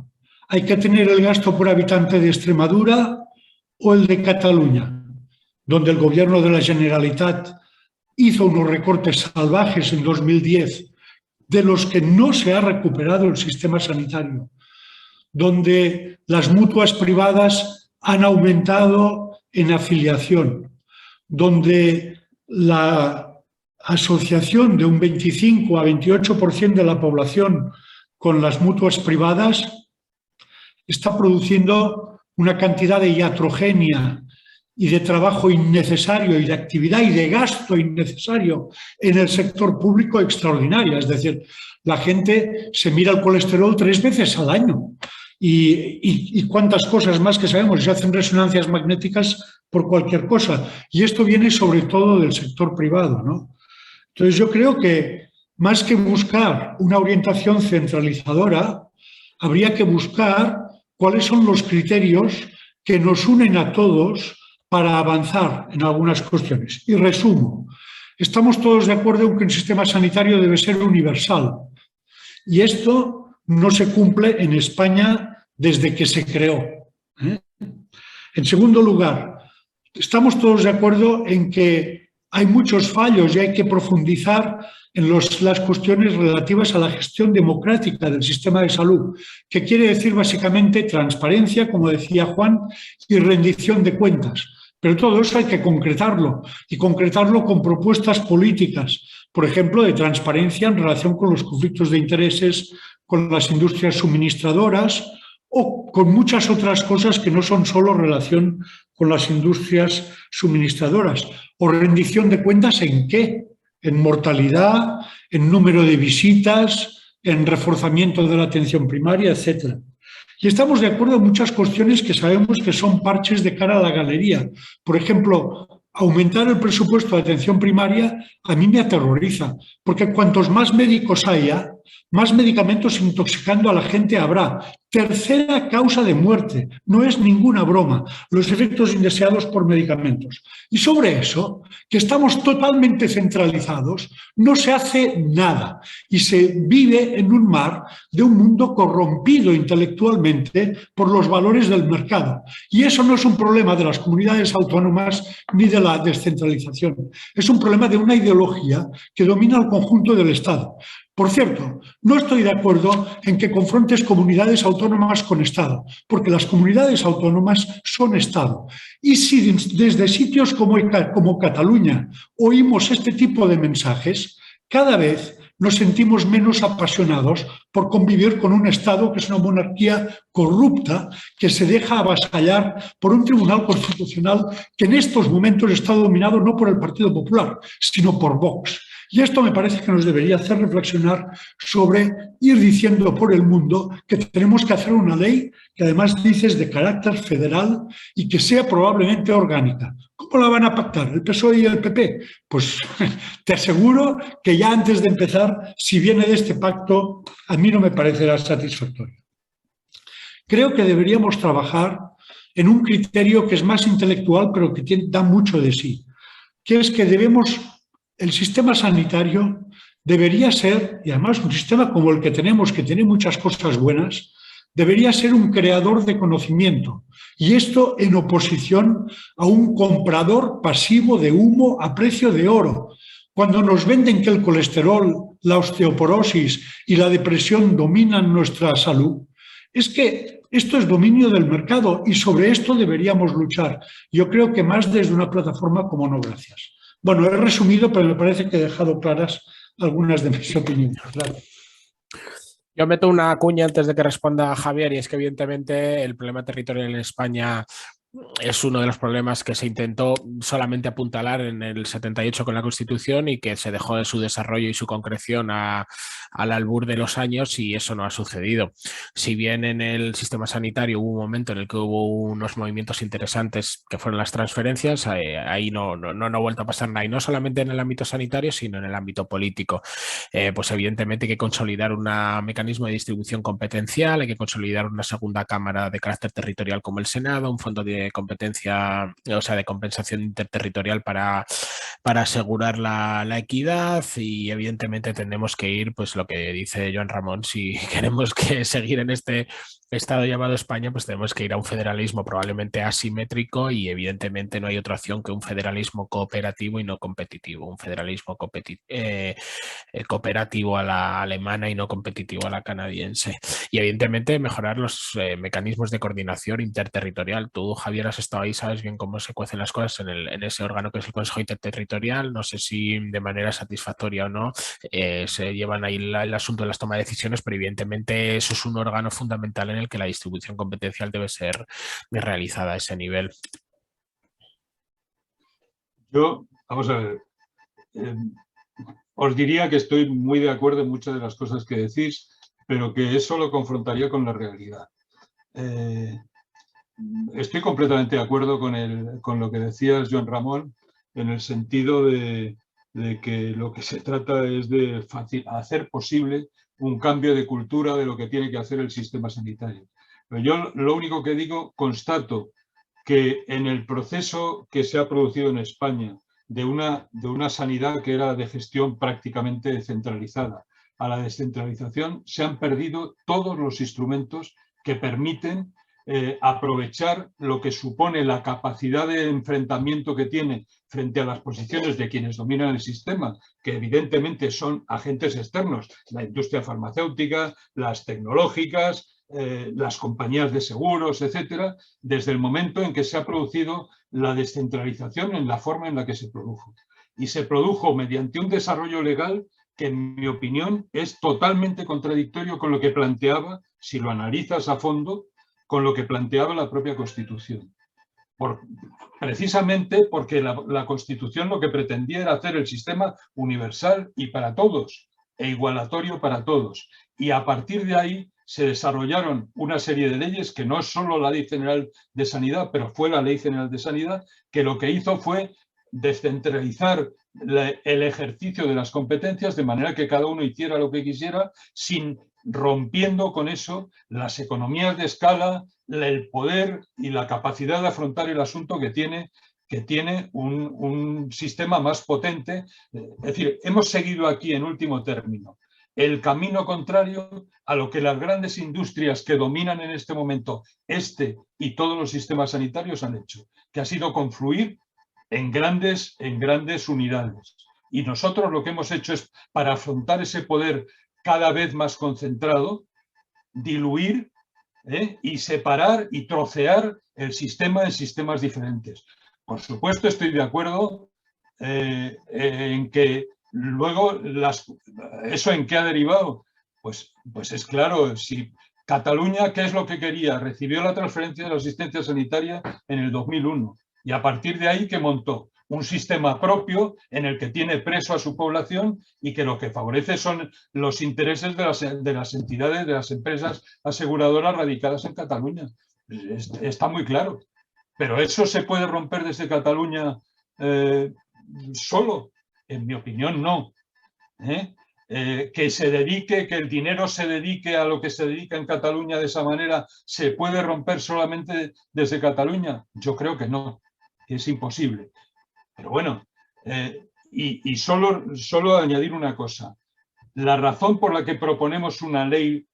¿Hay que tener el gasto por habitante de Extremadura o el de Cataluña, donde el gobierno de la Generalitat hizo unos recortes salvajes en 2010, de los que no se ha recuperado el sistema sanitario, donde las mutuas privadas han aumentado en afiliación, donde la asociación de un 25 a 28% de la población con las mutuas privadas está produciendo una cantidad de iatrogenia y de trabajo innecesario y de actividad y de gasto innecesario en el sector público extraordinaria. Es decir, la gente se mira el colesterol 3 veces al año y cuántas cosas más que sabemos. Se hacen resonancias magnéticas por cualquier cosa. Y esto viene sobre todo del sector privado, ¿no? Entonces yo creo que más que buscar una orientación centralizadora, habría que buscar cuáles son los criterios que nos unen a todos para avanzar en algunas cuestiones. Y resumo, estamos todos de acuerdo en que un sistema sanitario debe ser universal. Y esto no se cumple en España desde que se creó. En segundo lugar, estamos todos de acuerdo en que hay muchos fallos y hay que profundizar en las cuestiones relativas a la gestión democrática del sistema de salud, que quiere decir básicamente transparencia, como decía Juan, y rendición de cuentas. Pero todo eso hay que concretarlo y concretarlo con propuestas políticas, por ejemplo, de transparencia en relación con los conflictos de intereses con las industrias suministradoras o con muchas otras cosas que no son solo relación con las industrias suministradoras. ¿O rendición de cuentas en qué? En mortalidad, en número de visitas, en reforzamiento de la atención primaria, etc. Y estamos de acuerdo en muchas cuestiones que sabemos que son parches de cara a la galería. Por ejemplo, aumentar el presupuesto de atención primaria a mí me aterroriza, porque cuantos más médicos haya, más medicamentos intoxicando a la gente habrá. Tercera causa de muerte, no es ninguna broma, los efectos indeseados por medicamentos. Y sobre eso, que estamos totalmente centralizados, no se hace nada y se vive en un mar de un mundo corrompido intelectualmente por los valores del mercado. Y eso no es un problema de las comunidades autónomas ni de la descentralización, es un problema de una ideología que domina el conjunto del Estado. Por cierto, no estoy de acuerdo en que confrontes comunidades autónomas con Estado, porque las comunidades autónomas son Estado. Y si desde sitios como Cataluña oímos este tipo de mensajes, cada vez nos sentimos menos apasionados por convivir con un Estado que es una monarquía corrupta, que se deja avasallar por un tribunal constitucional que en estos momentos está dominado no por el Partido Popular, sino por Vox. Y esto me parece que nos debería hacer reflexionar sobre ir diciendo por el mundo que tenemos que hacer una ley que además dices de carácter federal y que sea probablemente orgánica. ¿Cómo la van a pactar el PSOE y el PP? Pues te aseguro que ya antes de empezar, si viene de este pacto, a mí no me parecerá satisfactorio. Creo que deberíamos trabajar en un criterio que es más intelectual, pero que da mucho de sí, que es que el sistema sanitario debería ser, y además un sistema como el que tenemos, que tiene muchas cosas buenas, debería ser un creador de conocimiento. Y esto en oposición a un comprador pasivo de humo a precio de oro. Cuando nos venden que el colesterol, la osteoporosis y la depresión dominan nuestra salud, es que esto es dominio del mercado y sobre esto deberíamos luchar. Yo creo que más desde una plataforma como No Gracias. Bueno, he resumido, pero me parece que he dejado claras algunas de mis opiniones. Claro. Yo meto una cuña antes de que responda Javier, y es que evidentemente el problema territorial en España es uno de los problemas que se intentó solamente apuntalar en el 78 con la Constitución y que se dejó de su desarrollo y su concreción al albur de los años, y eso no ha sucedido. Si bien en el sistema sanitario hubo un momento en el que hubo unos movimientos interesantes que fueron las transferencias, ahí no ha vuelto a pasar nada, y no solamente en el ámbito sanitario, sino en el ámbito político. Pues evidentemente hay que consolidar un mecanismo de distribución competencial, hay que consolidar una segunda cámara de carácter territorial como el Senado, un fondo de competencia, o sea, de compensación interterritorial para asegurar la equidad, y evidentemente tendremos que ir, pues lo que dice Joan Ramón, si queremos seguir en este Estado llamado España, pues tenemos que ir a un federalismo probablemente asimétrico y evidentemente no hay otra opción que un federalismo cooperativo y no competitivo. Un federalismo cooperativo a la alemana y no competitivo a la canadiense. Y evidentemente mejorar los mecanismos de coordinación interterritorial. Tú, Javier, has estado ahí, sabes bien cómo se cuecen las cosas en ese órgano que es el Consejo Interterritorial. No sé si de manera satisfactoria o no se llevan ahí el asunto de las tomas de decisiones, pero evidentemente eso es un órgano fundamental en el que la distribución competencial debe ser realizada a ese nivel. Yo, vamos a ver, os diría que estoy muy de acuerdo en muchas de las cosas que decís, pero que eso lo confrontaría con la realidad. Estoy completamente de acuerdo con lo que decías, Joan Ramón, en el sentido de que lo que se trata es de hacer posible un cambio de cultura de lo que tiene que hacer el sistema sanitario. Pero yo lo único que digo, constato que en el proceso que se ha producido en España de una sanidad que era de gestión prácticamente centralizada a la descentralización, se han perdido todos los instrumentos que permiten aprovechar lo que supone la capacidad de enfrentamiento que tiene frente a las posiciones de quienes dominan el sistema, que evidentemente son agentes externos, la industria farmacéutica, las tecnológicas, las compañías de seguros, etcétera, desde el momento en que se ha producido la descentralización en la forma en la que se produjo. Y se produjo mediante un desarrollo legal que, en mi opinión, es totalmente contradictorio con lo que planteaba, si lo analizas a fondo, con lo que planteaba la propia Constitución. Precisamente porque la Constitución lo que pretendía era hacer el sistema universal y para todos, e igualatorio para todos. Y a partir de ahí se desarrollaron una serie de leyes que no es solo la Ley General de Sanidad, pero fue la Ley General de Sanidad, que lo que hizo fue descentralizar el ejercicio de las competencias de manera que cada uno hiciera lo que quisiera, rompiendo con eso las economías de escala, el poder y la capacidad de afrontar el asunto que tiene un sistema más potente. Es decir, hemos seguido aquí en último término el camino contrario a lo que las grandes industrias que dominan en este momento y todos los sistemas sanitarios han hecho, que ha sido confluir en grandes unidades. Y nosotros lo que hemos hecho es, para afrontar ese poder cada vez más concentrado, diluir y separar y trocear el sistema en sistemas diferentes. Por supuesto, estoy de acuerdo en que luego ¿eso en qué ha derivado? Pues es claro, si Cataluña, ¿qué es lo que quería? Recibió la transferencia de la asistencia sanitaria en el 2001 y a partir de ahí, ¿qué montó? Un sistema propio en el que tiene preso a su población y que lo que favorece son los intereses de las entidades, de las empresas aseguradoras radicadas en Cataluña. Está muy claro. Pero eso se puede romper desde Cataluña solo. En mi opinión, no. Que el dinero se dedique a lo que se dedica en Cataluña de esa manera, ¿se puede romper solamente desde Cataluña? Yo creo que no, que es imposible. Pero bueno, y solo añadir una cosa. La razón por la que proponemos una ley,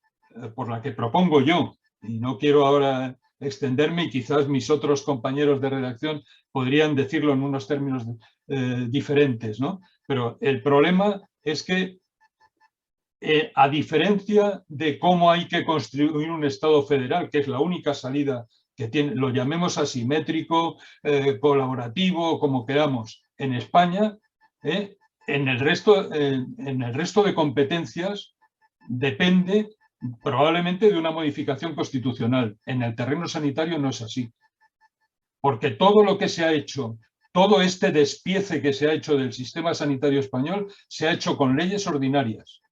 por la que propongo yo, y no quiero ahora extenderme y quizás mis otros compañeros de redacción podrían decirlo en unos términos diferentes, ¿no? Pero el problema es que, a diferencia de cómo hay que construir un Estado federal, que es la única salida que tiene, lo llamemos asimétrico, colaborativo, como queramos, en España, en el resto de competencias depende probablemente de una modificación constitucional. En el terreno sanitario no es así. Porque todo lo que se ha hecho, todo este despiece que se ha hecho del sistema sanitario español, se ha hecho con leyes ordinarias.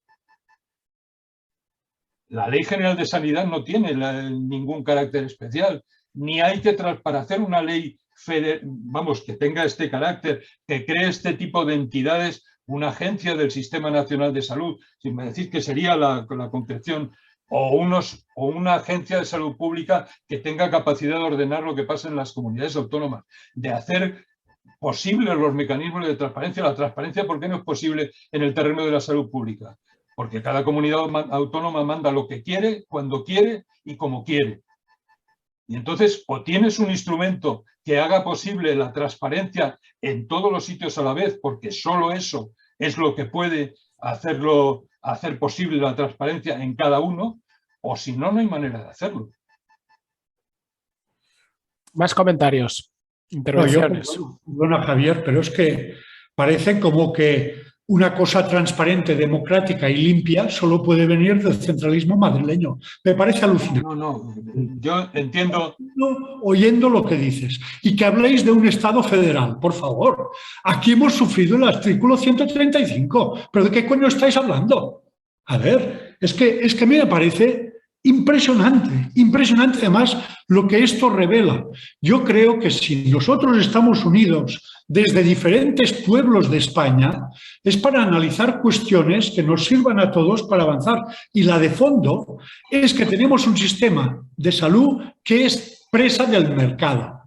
La Ley General de Sanidad no tiene ningún carácter especial, ni hay que, para hacer una ley que tenga este carácter, que cree este tipo de entidades, una agencia del Sistema Nacional de Salud, sin decir que sería la concreción, o una agencia de salud pública que tenga capacidad de ordenar lo que pasa en las comunidades autónomas, de hacer posibles los mecanismos de transparencia. La transparencia, ¿por qué no es posible en el terreno de la salud pública? porque cada comunidad autónoma manda lo que quiere, cuando quiere y como quiere. Y entonces, o tienes un instrumento que haga posible la transparencia en todos los sitios a la vez, porque solo eso es lo que puede hacer posible la transparencia en cada uno, o si no, no hay manera de hacerlo. Más comentarios, intervenciones. Perdona, Javier, pero es que parece como que una cosa transparente, democrática y limpia solo puede venir del centralismo madrileño. Me parece alucinante. No, yo entiendo. Oyendo lo que dices y que habléis de un Estado federal, por favor. Aquí hemos sufrido el artículo 135, pero ¿de qué coño estáis hablando? A ver, es que a mí me parece impresionante, impresionante además lo que esto revela. Yo creo que si nosotros estamos unidos desde diferentes pueblos de España, es para analizar cuestiones que nos sirvan a todos para avanzar. Y la de fondo es que tenemos un sistema de salud que es presa del mercado.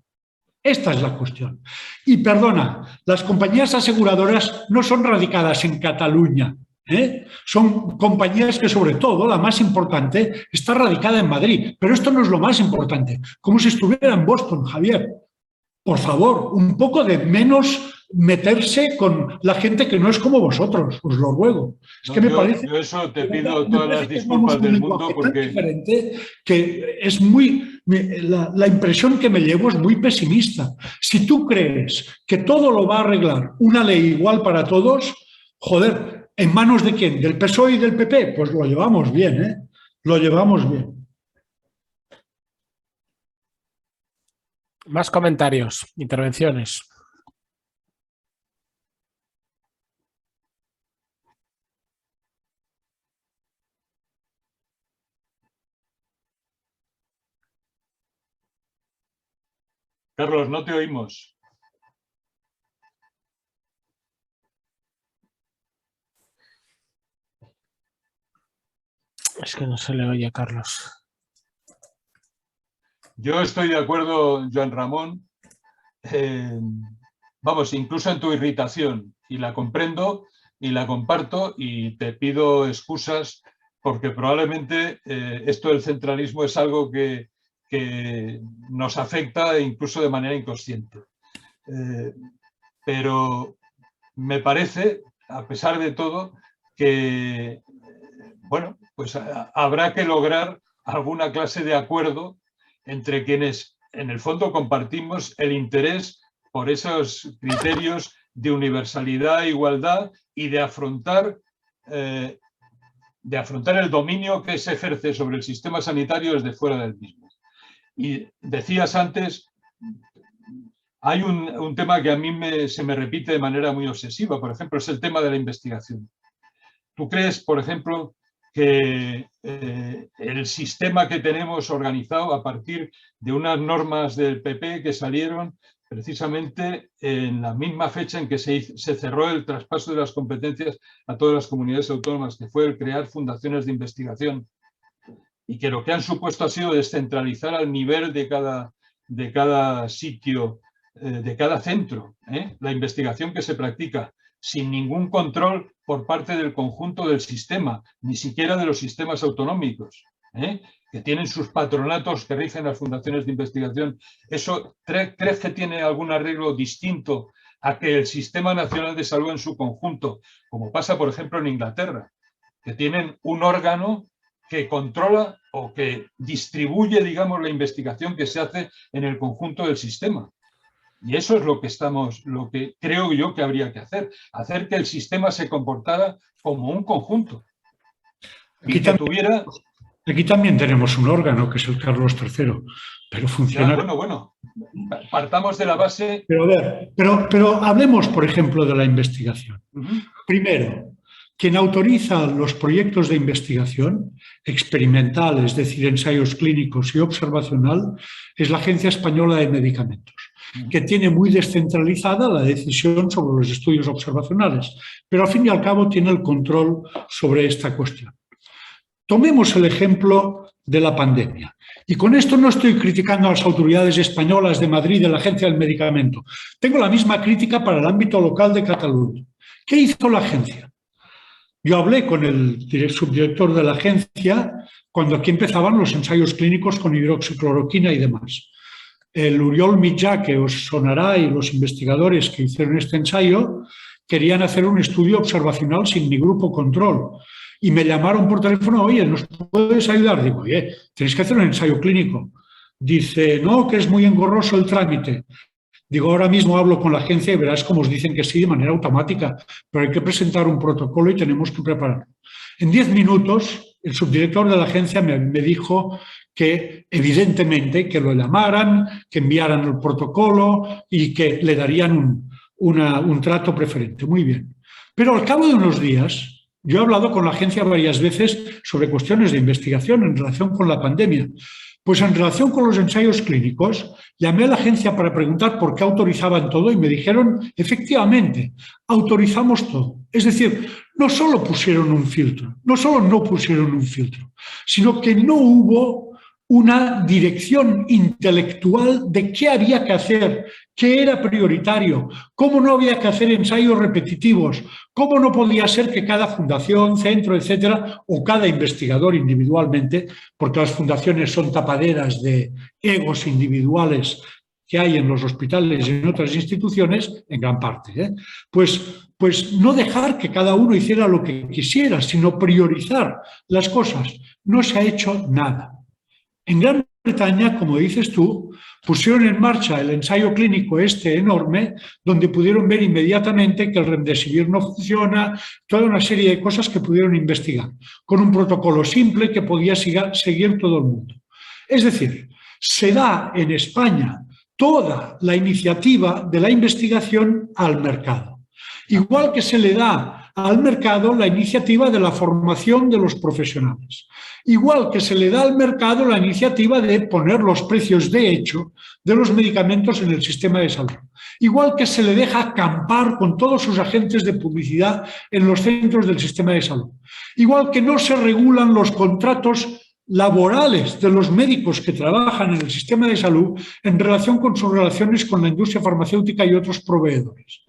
Esta es la cuestión. Y perdona, las compañías aseguradoras no son radicadas en Cataluña. Son compañías que, sobre todo, la más importante, está radicada en Madrid. Pero esto no es lo más importante. Como si estuviera en Boston, Javier. Por favor, un poco de menos meterse con la gente que no es como vosotros, os lo ruego. Es que me parece... Yo eso te pido todas las disculpas del mundo porque... diferente que es muy... La impresión que me llevo es muy pesimista. Si tú crees que todo lo va a arreglar una ley igual para todos, joder, ¿en manos de quién? ¿Del PSOE y del PP? Pues lo llevamos bien, ¿eh? Lo llevamos bien. Más comentarios, intervenciones. Carlos, no te oímos. Es que no se le oye a Carlos. Yo estoy de acuerdo, Joan Ramón, vamos, incluso en tu irritación, y la comprendo y la comparto y te pido excusas porque probablemente esto del centralismo es algo que nos afecta incluso de manera inconsciente. Pero me parece, a pesar de todo, que bueno, pues habrá que lograr alguna clase de acuerdo entre quienes en el fondo compartimos el interés por esos criterios de universalidad, igualdad y de afrontar el dominio que se ejerce sobre el sistema sanitario desde fuera del mismo. Y decías antes, hay un tema que a mí se me repite de manera muy obsesiva, por ejemplo, es el tema de la investigación. ¿Tú crees, por ejemplo, que el sistema que tenemos organizado a partir de unas normas del PP que salieron precisamente en la misma fecha en que se cerró el traspaso de las competencias a todas las comunidades autónomas, que fue el crear fundaciones de investigación, y que lo que han supuesto ha sido descentralizar al nivel de cada sitio, de cada centro, la investigación que se practica, sin ningún control por parte del conjunto del sistema, ni siquiera de los sistemas autonómicos, que tienen sus patronatos que rigen las fundaciones de investigación. ¿Eso crees que tiene algún arreglo distinto a que el Sistema Nacional de Salud en su conjunto, como pasa por ejemplo en Inglaterra, que tienen un órgano que controla o que distribuye, digamos, la investigación que se hace en el conjunto del sistema? Y eso es lo que creo yo que habría que hacer que el sistema se comportara como un conjunto. Aquí también tenemos un órgano, que es el Carlos III, pero funciona... Ya, bueno, partamos de la base... Pero hablemos, por ejemplo, de la investigación. Primero, quien autoriza los proyectos de investigación experimental, es decir, ensayos clínicos y observacional, es la Agencia Española de Medicamentos, que tiene muy descentralizada la decisión sobre los estudios observacionales, pero al fin y al cabo tiene el control sobre esta cuestión. Tomemos el ejemplo de la pandemia. Y con esto no estoy criticando a las autoridades españolas de Madrid, de la Agencia del Medicamento. Tengo la misma crítica para el ámbito local de Cataluña. ¿Qué hizo la agencia? Yo hablé con el subdirector de la agencia cuando aquí empezaban los ensayos clínicos con hidroxicloroquina y demás. El Oriol Mitjà, que os sonará, y los investigadores que hicieron este ensayo querían hacer un estudio observacional sin ni grupo control. Y me llamaron por teléfono, oye, ¿nos puedes ayudar? Digo, oye, tenéis que hacer un ensayo clínico. Dice, no, que es muy engorroso el trámite. Digo, ahora mismo hablo con la agencia y verás cómo os dicen que sí de manera automática, pero hay que presentar un protocolo y tenemos que prepararlo. En 10 minutos, el subdirector de la agencia me dijo que evidentemente que lo llamaran, que enviaran el protocolo y que le darían un trato preferente. Muy bien. Pero al cabo de unos días, yo he hablado con la agencia varias veces sobre cuestiones de investigación en relación con la pandemia. Pues en relación con los ensayos clínicos, llamé a la agencia para preguntar por qué autorizaban todo y me dijeron, efectivamente, autorizamos todo. Es decir, no solo pusieron un filtro, no solo no pusieron un filtro, sino que no hubo una dirección intelectual de qué había que hacer, qué era prioritario, cómo no había que hacer ensayos repetitivos, cómo no podía ser que cada fundación, centro, etcétera, o cada investigador individualmente, porque las fundaciones son tapaderas de egos individuales que hay en los hospitales y en otras instituciones, en gran parte, pues no dejar que cada uno hiciera lo que quisiera, sino priorizar las cosas. No se ha hecho nada. En Gran Bretaña, como dices tú, pusieron en marcha el ensayo clínico enorme, donde pudieron ver inmediatamente que el Remdesivir no funciona, toda una serie de cosas que pudieron investigar, con un protocolo simple que podía seguir todo el mundo. Es decir, se da en España toda la iniciativa de la investigación al mercado. Igual que se le da al mercado la iniciativa de la formación de los profesionales. Igual que se le da al mercado la iniciativa de poner los precios de hecho de los medicamentos en el sistema de salud. Igual que se le deja acampar con todos sus agentes de publicidad en los centros del sistema de salud. Igual que no se regulan los contratos laborales de los médicos que trabajan en el sistema de salud en relación con sus relaciones con la industria farmacéutica y otros proveedores.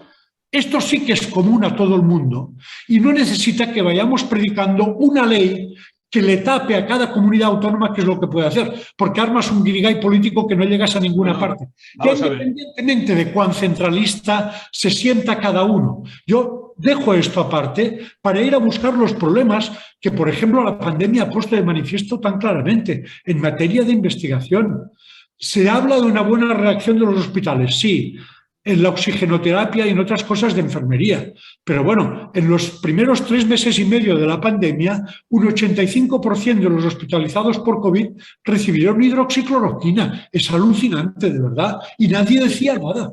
Esto sí que es común a todo el mundo y no necesita que vayamos predicando una ley que le tape a cada comunidad autónoma qué es lo que puede hacer, porque armas un guirigay político que no llegas a ninguna parte. Independientemente de cuán centralista se sienta cada uno. Yo dejo esto aparte para ir a buscar los problemas que, por ejemplo, la pandemia ha puesto de manifiesto tan claramente en materia de investigación. Se habla de una buena reacción de los hospitales, sí, en la oxigenoterapia y en otras cosas de enfermería. Pero bueno, en los primeros 3 meses y medio de la pandemia, un 85% de los hospitalizados por COVID recibieron hidroxicloroquina. Es alucinante, de verdad. Y nadie decía nada.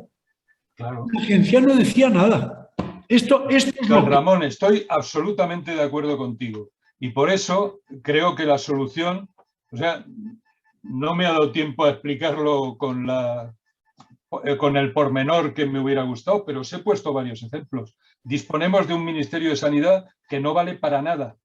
Claro. La agencia no decía nada. Esto es Don Ramón, estoy absolutamente de acuerdo contigo. Y por eso creo que la solución, o sea, no me ha dado tiempo a explicarlo con el pormenor que me hubiera gustado, pero os he puesto varios ejemplos. Disponemos de un Ministerio de Sanidad que no vale para nada.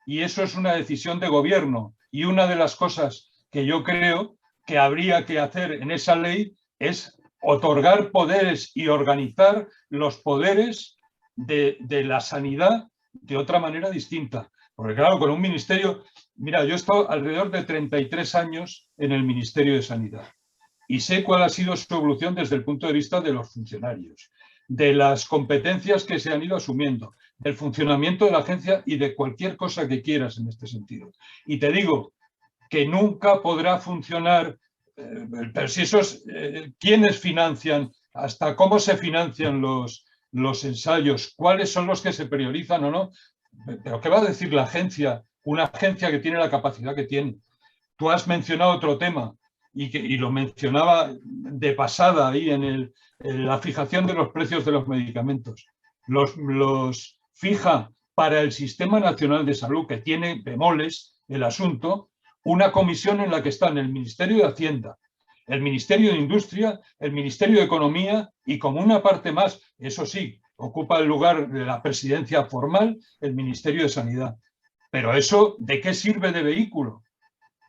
Y eso es una decisión de gobierno. Y una de las cosas que yo creo que habría que hacer en esa ley es otorgar poderes y organizar los poderes de la sanidad de otra manera distinta. Porque claro, con un ministerio... Mira, yo he estado alrededor de 33 años en el Ministerio de Sanidad. Y sé cuál ha sido su evolución desde el punto de vista de los funcionarios, de las competencias que se han ido asumiendo, del funcionamiento de la agencia y de cualquier cosa que quieras en este sentido. Y te digo que nunca podrá funcionar, pero si esos, ¿quiénes financian? ¿Hasta cómo se financian los ensayos? ¿Cuáles son los que se priorizan o no? ¿Pero qué va a decir la agencia? Una agencia que tiene la capacidad que tiene. Tú has mencionado otro tema. Y lo mencionaba de pasada ahí en la fijación de los precios de los medicamentos. Los fija para el Sistema Nacional de Salud, que tiene bemoles el asunto, una comisión en la que están el Ministerio de Hacienda, el Ministerio de Industria, el Ministerio de Economía y como una parte más, eso sí, ocupa el lugar de la presidencia formal, el Ministerio de Sanidad. Pero eso, ¿de qué sirve de vehículo?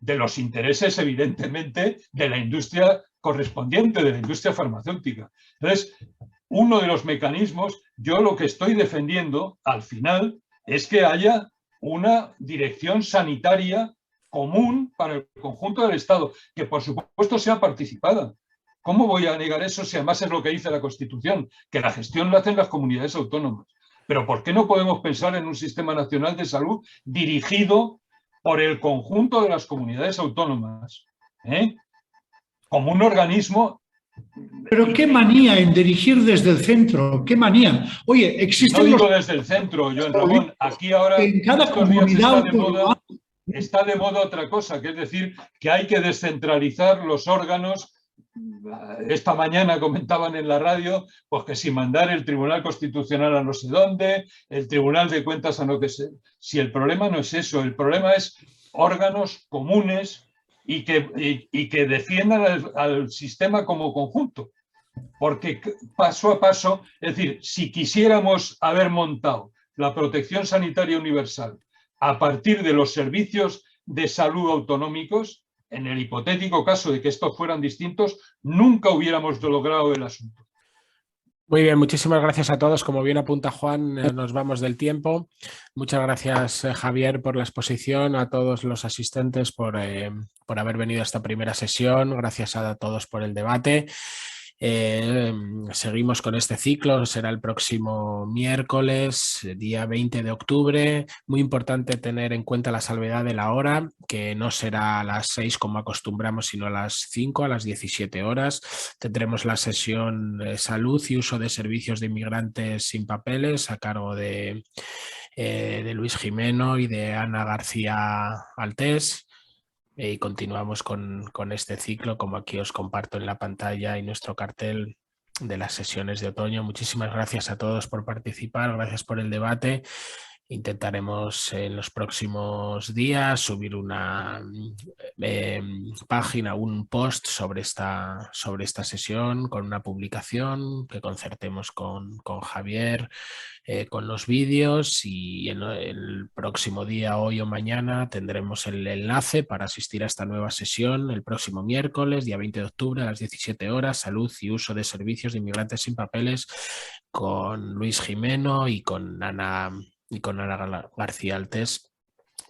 De los intereses, evidentemente, de la industria correspondiente, de la industria farmacéutica. Entonces, uno de los mecanismos, yo lo que estoy defendiendo, al final, es que haya una dirección sanitaria común para el conjunto del Estado, que por supuesto sea participada. ¿Cómo voy a negar eso si además es lo que dice la Constitución? Que la gestión la hacen las comunidades autónomas. Pero ¿por qué no podemos pensar en un sistema nacional de salud dirigido por el conjunto de las comunidades autónomas? Como un organismo... Pero qué manía en dirigir desde el centro, qué manía. Oye, existen No digo desde el centro, Joan Ramón, aquí ahora en cada estos días comunidad está de moda otra cosa, que es decir, que hay que descentralizar los órganos. Esta mañana comentaban en la radio pues que si mandar el Tribunal Constitucional a no sé dónde, el Tribunal de Cuentas a no que sé. Si el problema no es eso, el problema es órganos comunes y que defiendan al sistema como conjunto. Porque paso a paso, es decir, si quisiéramos haber montado la protección sanitaria universal a partir de los servicios de salud autonómicos, en el hipotético caso de que estos fueran distintos, nunca hubiéramos logrado el asunto. Muy bien, muchísimas gracias a todos. Como bien apunta Juan, nos vamos del tiempo. Muchas gracias, Javier, por la exposición, a todos los asistentes por haber venido a esta primera sesión. Gracias a todos por el debate. Seguimos con este ciclo, será el próximo miércoles, día 20 de octubre. Muy importante tener en cuenta la salvedad de la hora, que no será a las 6 como acostumbramos, sino a las 5, a las 17 horas. Tendremos la sesión Salud y uso de servicios de inmigrantes sin papeles a cargo de Luis Jimeno y de Ana García Altés. Y continuamos con este ciclo, como aquí os comparto en la pantalla y nuestro cartel de las sesiones de otoño. Muchísimas gracias a todos por participar, gracias por el debate. Intentaremos en los próximos días subir una página, un post sobre esta sesión con una publicación que concertemos con Javier, con los vídeos, y en el próximo día, hoy o mañana, tendremos el enlace para asistir a esta nueva sesión el próximo miércoles, día 20 de octubre a las 17 horas, salud y uso de servicios de inmigrantes sin papeles, con Luis Jimeno y con Ana García Altés.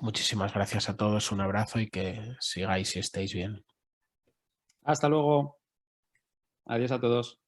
Muchísimas gracias a todos, un abrazo y que sigáis y estéis bien. Hasta luego. Adiós a todos.